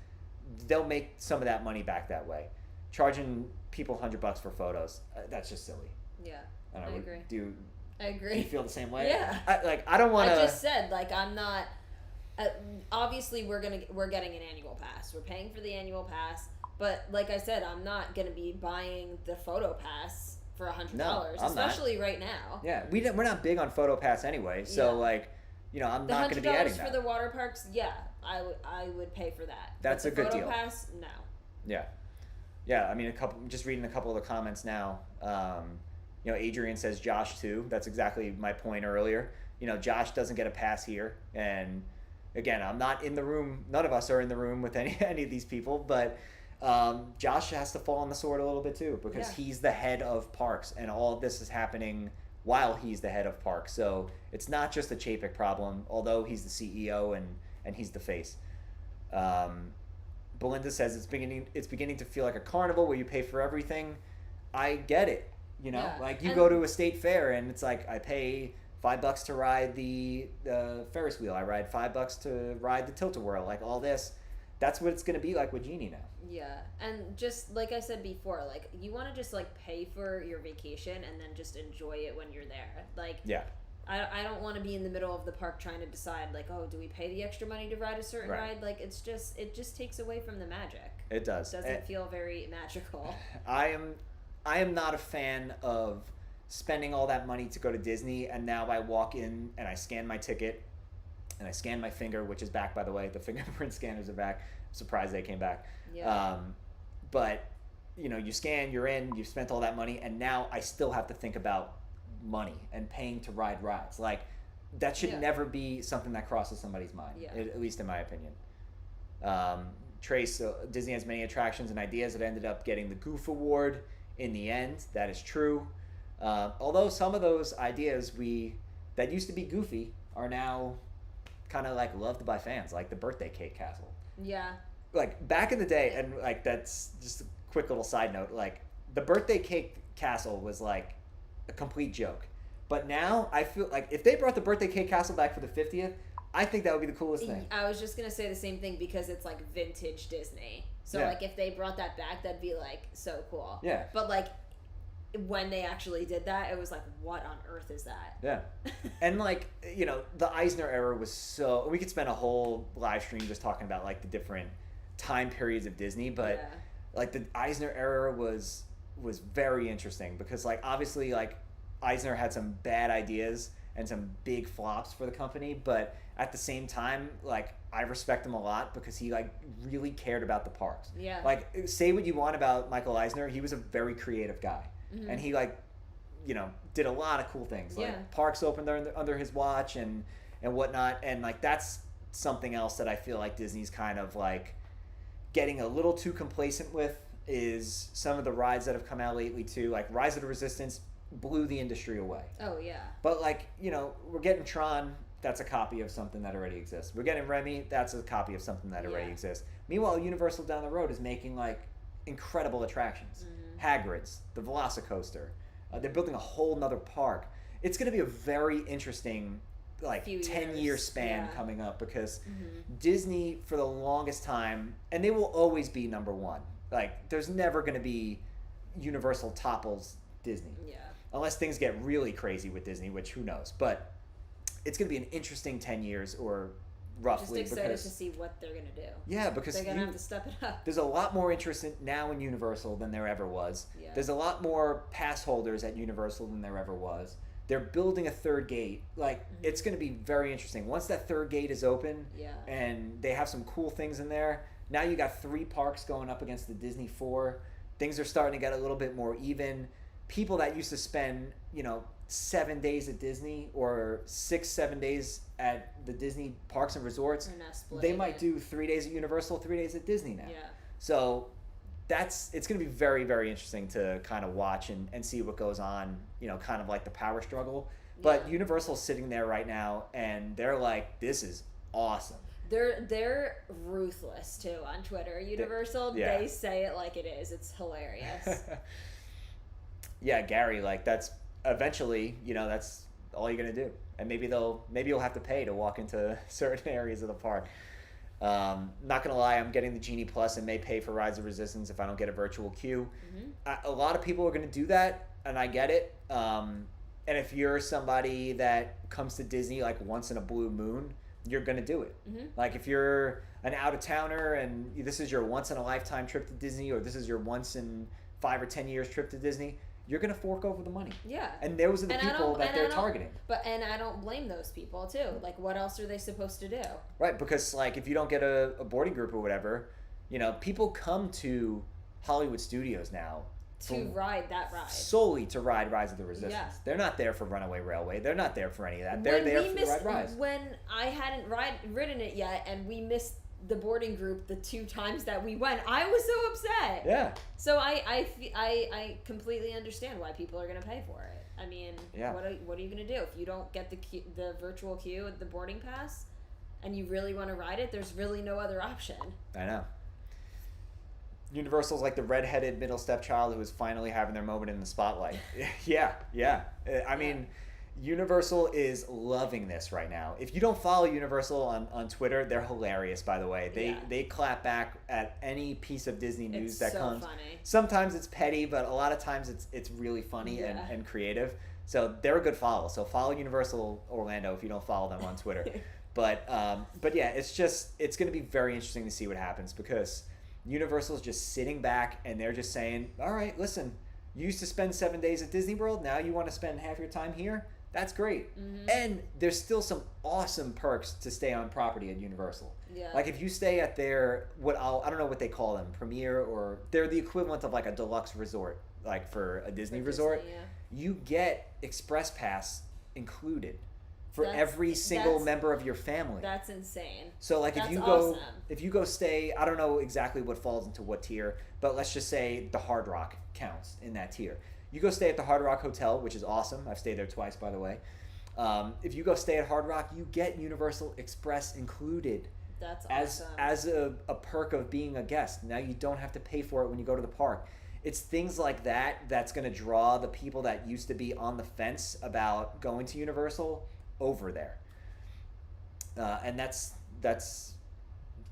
they'll make some of that money back that way. Charging people $100 for photos, that's just silly. Yeah. I don't know. I agree. Do I agree. you feel the same way? Yeah. I don't want to. I just said, like, I'm not. Obviously, we're getting an annual pass. We're paying for the annual pass, but like I said, I'm not gonna be buying the photo pass for $100, especially right now. Yeah, we're not big on photo pass anyway, so like, you know, I'm not gonna be adding that. The $100 for the water parks, yeah, I would pay for that. That's a good deal. Photo pass, no. Yeah. Yeah, I mean, just reading a couple of the comments now. You know, Adrian says Josh too. That's exactly my point earlier. You know, Josh doesn't get a pass here, and again, I'm not in the room. None of us are in the room with any of these people, but Josh has to fall on the sword a little bit too, because he's the head of parks, and all of this is happening while he's the head of parks. So it's not just a Chapek problem, although he's the CEO and he's the face. Belinda says it's beginning to feel like a carnival where you pay for everything. I get it. You know, like you go to a state fair and it's like, I pay $5 to ride the Ferris wheel. I ride $5 to ride the Tilt-A-Whirl. Like all this, that's what it's going to be like with Genie now. Yeah, and just like I said before, like you want to just like pay for your vacation and then just enjoy it when you're there. Like, yeah. I don't want to be in the middle of the park trying to decide, like, oh, do we pay the extra money to ride a certain ride? Like, it just takes away from the magic. It does. It doesn't feel very magical. I am not a fan of spending all that money to go to Disney, and now I walk in and I scan my ticket and I scan my finger, which is back, by the way. The fingerprint scanners are back. I'm surprised they came back. Yeah. But, you know, you scan, you're in, you've spent all that money, and now I still have to think about money and paying to ride rides. Like, that should never be something that crosses somebody's mind, at least in my opinion. Trace, Disney has many attractions and ideas that ended up getting the Goof Award in the end. That is true. Although some of those ideas that used to be goofy are now kind of like loved by fans, like the birthday cake castle. Yeah. Like back in the day, and like that's just a quick little side note, like the birthday cake castle was like a complete joke. But now I feel like if they brought the birthday cake castle back for the 50th, I think that would be the coolest thing. I was just going to say the same thing because it's like vintage Disney. So like if they brought that back, that'd be like so cool. Yeah. But like when they actually did that, it was like, what on earth is that? Yeah. And like, you know, the Eisner era was so, we could spend a whole live stream just talking about like the different time periods of Disney, but like the Eisner era was very interesting because like obviously like Eisner had some bad ideas and some big flops for the company, but at the same time, like I respect him a lot because he like really cared about the parks. Yeah. Like say what you want about Michael Eisner, he was a very creative guy. Mm-hmm. And he like, you know, did a lot of cool things. Like parks opened under his watch and whatnot. And like that's something else that I feel like Disney's kind of like getting a little too complacent with is some of the rides that have come out lately too. Like Rise of the Resistance blew the industry away. Oh yeah. But like, you know, we're getting Tron, that's a copy of something that already exists. We're getting Remy, that's a copy of something that already exists. Meanwhile, Universal down the road is making like incredible attractions. Hagrid's, the Velocicoaster. They're building a whole nother park. It's going to be a very interesting like 10-year span coming up because Disney for the longest time, and they will always be number one. Like there's never going to be Universal topples Disney. Yeah. Unless things get really crazy with Disney, which who knows. But it's going to be an interesting 10 years or roughly. Just excited to see what they're going to do. Yeah, because they're going to have to step it up. There's a lot more interest now in Universal than there ever was. Yeah. There's a lot more pass holders at Universal than there ever was. They're building a third gate. Like, it's going to be very interesting. Once that third gate is open and they have some cool things in there, now you got 3 parks going up against the Disney 4. Things are starting to get a little bit more even. People that used to spend, 7 days at Disney or 6-7 days at the Disney parks and resorts, they might do 3 days at Universal, 3 days at Disney now. Yeah. So it's going to be very, very interesting to kind of watch and see what goes on, kind of like the power struggle. But Universal's sitting there right now and they're like, this is awesome. They're ruthless too on Twitter. Universal, they say it like it is. It's hilarious. Yeah, Gary, like that's eventually, that's all you're gonna do, and maybe you'll have to pay to walk into certain areas of the park. Not gonna lie, I'm getting the Genie Plus and may pay for Rise of Resistance if I don't get a virtual queue. A lot of people are gonna do that, and I get it. And if you're somebody that comes to Disney like once in a blue moon, you're gonna do it. Like if you're an out-of-towner and this is your once-in-a-lifetime trip to Disney, or this is your once in 5 or 10 years trip to Disney, you're gonna fork over the money. Yeah. And those are the people that they're targeting. And I don't blame those people too. Like, what else are they supposed to do? Right, because like if you don't get a boarding group or whatever, people come to Hollywood Studios now to ride that ride. Solely to ride Rise of the Resistance. Yeah. They're not there for Runaway Railway. They're not there for any of that. They're there for ride Rise. When I hadn't ridden it yet and we missed the boarding group the 2 times that we went, I was so upset. Yeah. So I completely understand why people are going to pay for it. I mean, what are you going to do if you don't get the virtual queue at the boarding pass and you really want to ride it? There's really no other option. I know. Universal's like the redheaded middle stepchild who is finally having their moment in the spotlight. Yeah. I mean, Universal is loving this right now. If you don't follow Universal on Twitter, they're hilarious, by the way. They clap back at any piece of Disney news that comes. Funny. Sometimes it's petty, but a lot of times it's really funny and creative. So they're a good follow. So follow Universal Orlando if you don't follow them on Twitter. But yeah, it's going to be very interesting to see what happens because Universal's just sitting back and they're just saying, all right, listen, you used to spend 7 days at Disney World. Now you want to spend half your time here? That's great. And there's still some awesome perks to stay on property at Universal. Yeah. Like if you stay at their, I don't know what they call them, Premier, or they're the equivalent of like a deluxe resort, like for a Disney resort. You get Express Pass included for every single member of your family. That's insane. So like if you go stay, I don't know exactly what falls into what tier, but let's just say the Hard Rock counts in that tier. You go stay at the Hard Rock Hotel, which is awesome. I've stayed there twice, by the way. If you go stay at Hard Rock, you get Universal Express included. That's awesome. As a perk of being a guest. Now you don't have to pay for it when you go to the park. It's things like that that's going to draw the people that used to be on the fence about going to Universal over there. And that's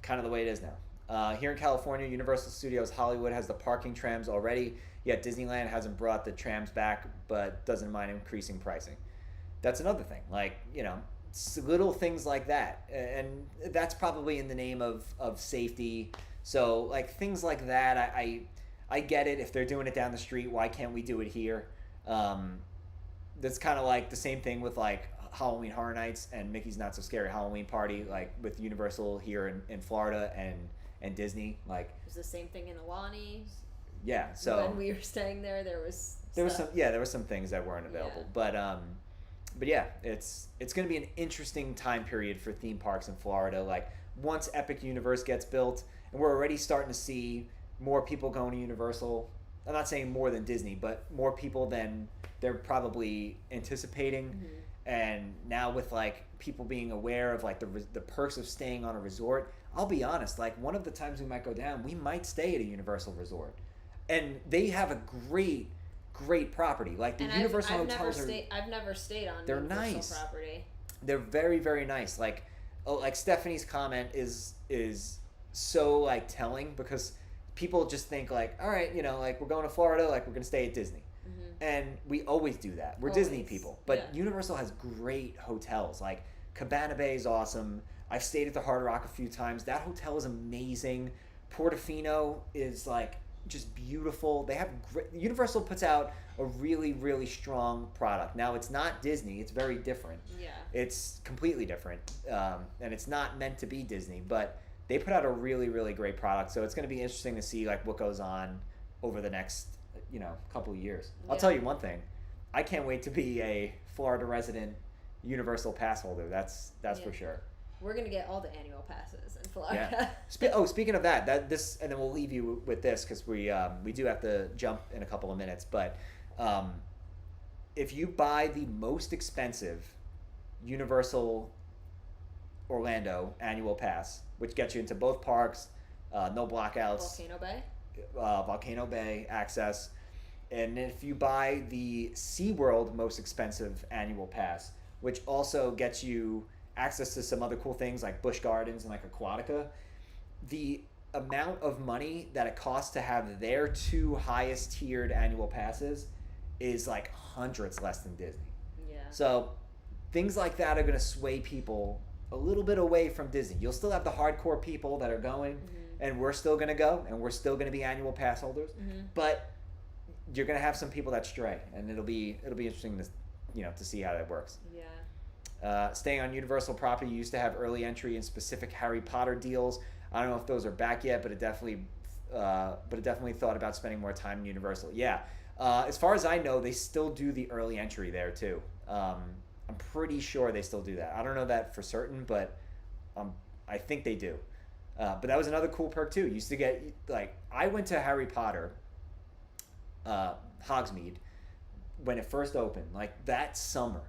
kind of the way it is now. Here in California, Universal Studios Hollywood has the parking trams already. Yet Disneyland hasn't brought the trams back, but doesn't mind increasing pricing. That's another thing. Like, little things like that. And that's probably in the name of safety. So, like, things like that, I get it. If they're doing it down the street, why can't we do it here? That's kind of like the same thing with, like, Halloween Horror Nights and Mickey's Not So Scary Halloween Party, like, with Universal here in Florida and Disney. Like, it was the same thing in Alani. Yeah, so when we were staying there was some things that weren't available, but yeah, it's going to be an interesting time period for theme parks in Florida. Like once Epic Universe gets built, and we're already starting to see more people going to Universal. I'm not saying more than Disney, but more people than they're probably anticipating. And now with like people being aware of like the perks of staying on a resort, I'll be honest, like one of the times we might go down, we might stay at a Universal resort, and they have a great property. Like the Universal hotels I've never stayed on they're Universal nice property. They're very, very nice. Like, like Stephanie's comment is so like telling, because people just think like, all right, you know, like we're going to Florida, like we're gonna stay at Disney, and we always do that. We're Always. Disney people, but Universal has great hotels. Like Cabana Bay is awesome. I've stayed at the Hard Rock a few times. That hotel is amazing. Portofino is like just beautiful. They have Universal puts out a really, really strong product. Now it's not Disney. It's very different. Yeah. It's completely different, and it's not meant to be Disney. But they put out a really, really great product. So it's going to be interesting to see like what goes on over the next, you know, couple of years. I'll tell you one thing. I can't wait to be a Florida resident Universal pass holder. That's for sure. We're gonna get all the annual passes in Florida. Yeah. Speaking of that, and then we'll leave you with this because we do have to jump in a couple of minutes. But if you buy the most expensive Universal Orlando annual pass, which gets you into both parks, no blockouts, Volcano Bay access, and if you buy the SeaWorld most expensive annual pass, which also gets you access to some other cool things like Busch Gardens and like Aquatica, the amount of money that it costs to have their two highest tiered annual passes is like hundreds less than Disney. Yeah. So things like that are going to sway people a little bit away from Disney. You'll still have the hardcore people that are going, and we're still going to go, and we're still going to be annual pass holders, but you're going to have some people that stray, and it'll be interesting to see how that works. Yeah. Staying on Universal property, you used to have early entry and specific Harry Potter deals. I don't know if those are back yet, but it definitely thought about spending more time in Universal. Yeah, as far as I know, they still do the early entry there too. I'm pretty sure they still do that. I don't know that for certain, but I think they do. But that was another cool perk too. You used to get like I went to Harry Potter, Hogsmeade, when it first opened, like that summer.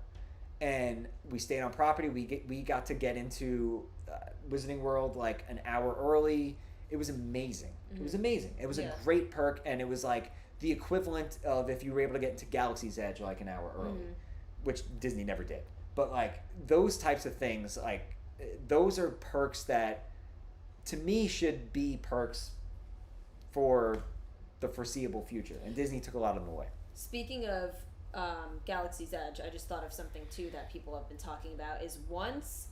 And we stayed on property. We got to get into Wizarding World like an hour early. It was amazing. It was amazing. It was a great perk, and it was like the equivalent of if you were able to get into Galaxy's Edge like an hour early, which Disney never did. But like those types of things, like those are perks that to me should be perks for the foreseeable future. And Disney took a lot of them away. Speaking of Galaxy's Edge, I just thought of something too that people have been talking about is once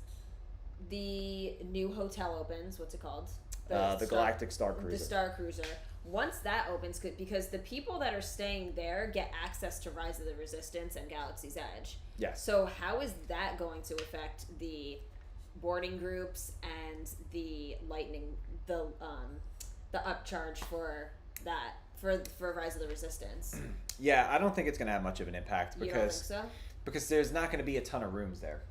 the new hotel opens, what's it called? The Galactic Star Cruiser. The Star Cruiser. Once that opens, because the people that are staying there get access to Rise of the Resistance and Galaxy's Edge. Yes. So how is that going to affect the boarding groups and the the upcharge for that for Rise of the Resistance? Yeah, I don't think it's going to have much of an impact because you don't think so? Because there's not going to be a ton of rooms there.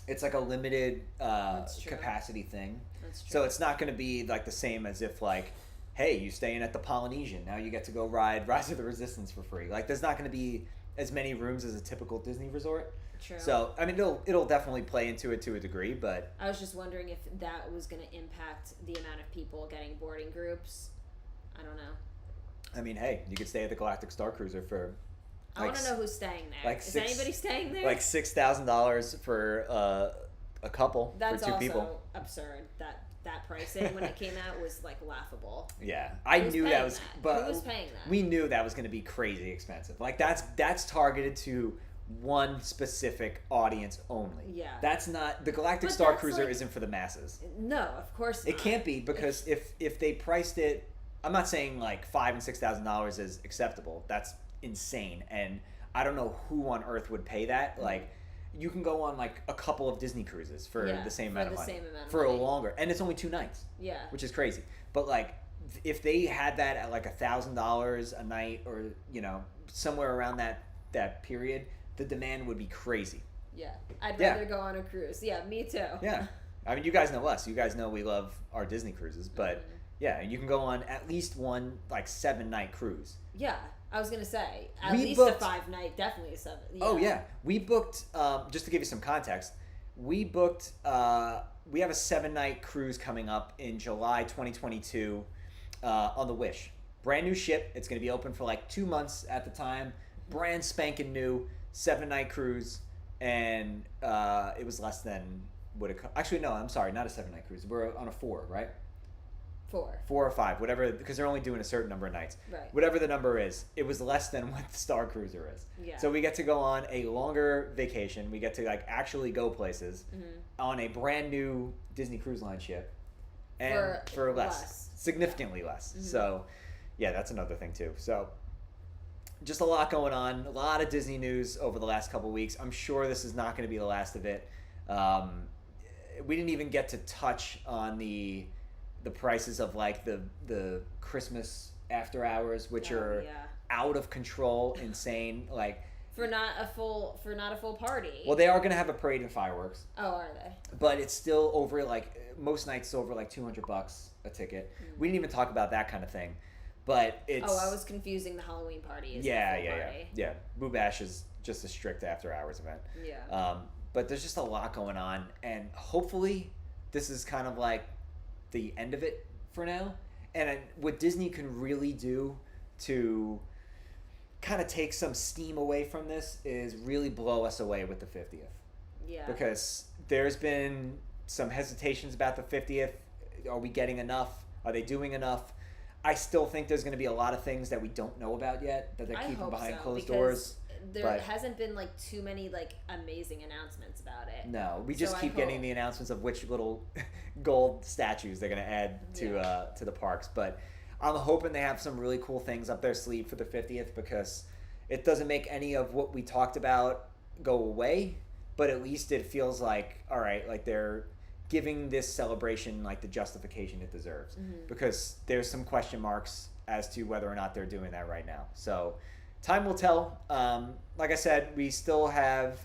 It's like a limited capacity thing. That's true. So it's not going to be like the same as if like, hey, you staying at the Polynesian, now you get to go ride Rise of the Resistance for free. Like there's not going to be as many rooms as a typical Disney resort. True. So I mean it'll definitely play into it to a degree, but I was just wondering if that was going to impact the amount of people getting boarding groups. I don't know. I mean, hey, you could stay at the Galactic Star Cruiser for. I want to know who's staying there. Is anybody staying there? Like $6,000 for a couple. That's for two people. Also absurd. That pricing when it came out was like laughable. Yeah, I knew that was. But who was paying that? We knew that was going to be crazy expensive. Like that's targeted to one specific audience only. Yeah. That's not the Galactic Star Cruiser isn't for the masses. No, of course not. It can't be because if they priced it, I'm not saying like $5,000 and $6,000 is acceptable. That's insane, and I don't know who on earth would pay that. Like, you can go on like a couple of Disney cruises for the same amount of money for a longer, and it's only 2 nights. Yeah, which is crazy. But like, if they had that at like $1,000 a night, or somewhere around that period, the demand would be crazy. Yeah, I'd rather go on a cruise. Yeah, me too. Yeah, I mean, you guys know us. You guys know we love our Disney cruises, but. Yeah, and you can go on at least one like 7-night cruise. Yeah. I was gonna say at We least booked- a 5-night, definitely a 7. Yeah. Oh yeah, we booked. Just to give you some context, we booked. We have a 7-night cruise coming up in July 2022 on the Wish. Brand new ship. It's going to be open for like 2 months at the time. Brand spanking new 7-night cruise, and it was less than what it. Actually, no, I'm sorry, not a 7-night cruise. We're on a 4, right? 4. 4 or 5, whatever, because they're only doing a certain number of nights. Right. Whatever the number is, it was less than what the Star Cruiser is. Yeah. So we get to go on a longer vacation. We get to like actually go places on a brand new Disney Cruise Line ship, and for less. Significantly less. So, yeah, that's another thing too. So, just a lot going on. A lot of Disney news over the last couple of weeks. I'm sure this is not going to be the last of it. We didn't even get to touch on the prices of like the Christmas after hours, which are out of control, insane. Like for not a full party. well, they are going to have a parade and fireworks. Oh, are they? But it's still over like most nights over like $200 a ticket. We didn't even talk about that kind of thing. But it's I was confusing the Halloween party. Yeah. Boo Bash is just a strict after hours event. Yeah. But there's just a lot going on, and hopefully this is kind of like the end of it for now. And what Disney can really do to kind of take some steam away from this is really blow us away with the 50th. Yeah. Because there's been some hesitations about the 50th. Are we getting enough? Are they doing enough? I still think there's going to be a lot of things that we don't know about yet that they're keeping behind closed doors. There hasn't been like too many like amazing announcements about it. No, we just keep getting the announcements of which little gold statues they're going to add to the parks. But I'm hoping they have some really cool things up their sleeve for the 50th, because it doesn't make any of what we talked about go away, but at least it feels like, all right, like they're giving this celebration like the justification it deserves, because there's some question marks as to whether or not they're doing that right now. So time will tell. Like I said, we still have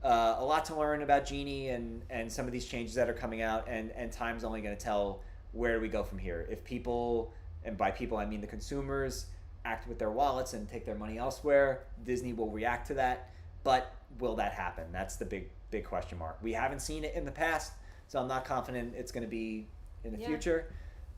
a lot to learn about Genie and some of these changes that are coming out, and time's only going to tell where we go from here. If people, and by people I mean the consumers, act with their wallets and take their money elsewhere, Disney will react to that. But will that happen? That's the big question mark. We haven't seen it in the past, so I'm not confident it's going to be in the future,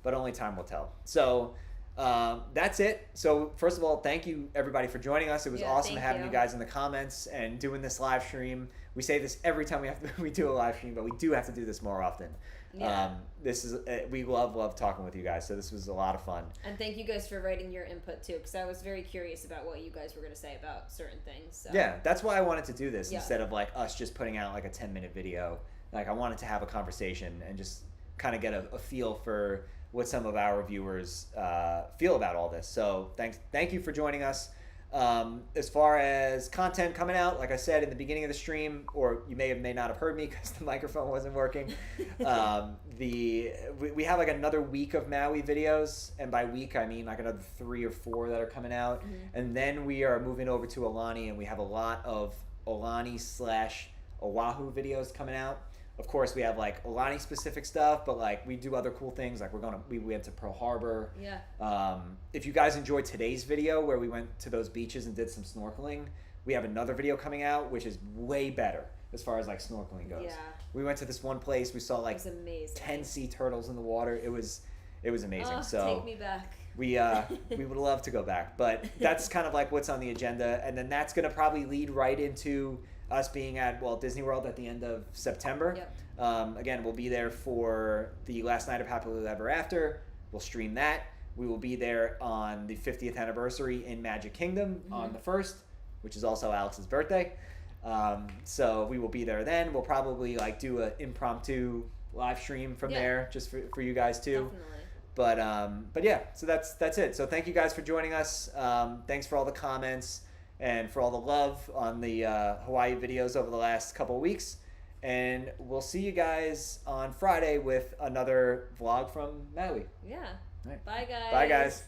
but only time will tell. So that's it. So first of all, thank you everybody for joining us. It was awesome having you guys in the comments and doing this live stream. We say this every time we do a live stream, but we do have to do this more often. Yeah. This is we love talking with you guys. So this was a lot of fun. And thank you guys for writing your input too, because I was very curious about what you guys were going to say about certain things. So. Yeah, that's why I wanted to do this instead of like us just putting out like a 10-minute video. Like I wanted to have a conversation and just kind of get a feel for what some of our viewers feel about all this. So thank you for joining us. As far as content coming out, like I said in the beginning of the stream, or you may not have heard me because the microphone wasn't working. We have like another week of Maui videos, and by week I mean like another 3 or 4 that are coming out, and then we are moving over to Aulani, and we have a lot of Aulani/Oahu videos coming out. Of course, we have like Aulani specific stuff, but like we do other cool things. Like we went to Pearl Harbor. Yeah. If you guys enjoyed today's video where we went to those beaches and did some snorkeling, we have another video coming out which is way better as far as like snorkeling goes. Yeah. We went to this one place. We saw like 10 sea turtles in the water. It was amazing. Oh, so take me back. We would love to go back, but that's kind of like what's on the agenda, and then that's gonna probably lead right into us being at Walt Disney World at the end of September. Yep. Again, we'll be there for the last night of Happily Ever After. We'll stream that. We will be there on the 50th anniversary in Magic Kingdom on the 1st, which is also Alex's birthday. So we will be there then. We'll probably like do an impromptu live stream from there just for you guys too. Definitely. But yeah, so that's it. So thank you guys for joining us. Thanks for all the comments and for all the love on the Hawaii videos over the last couple of weeks. And we'll see you guys on Friday with another vlog from Maui. Yeah. Right. Bye, guys. Bye, guys.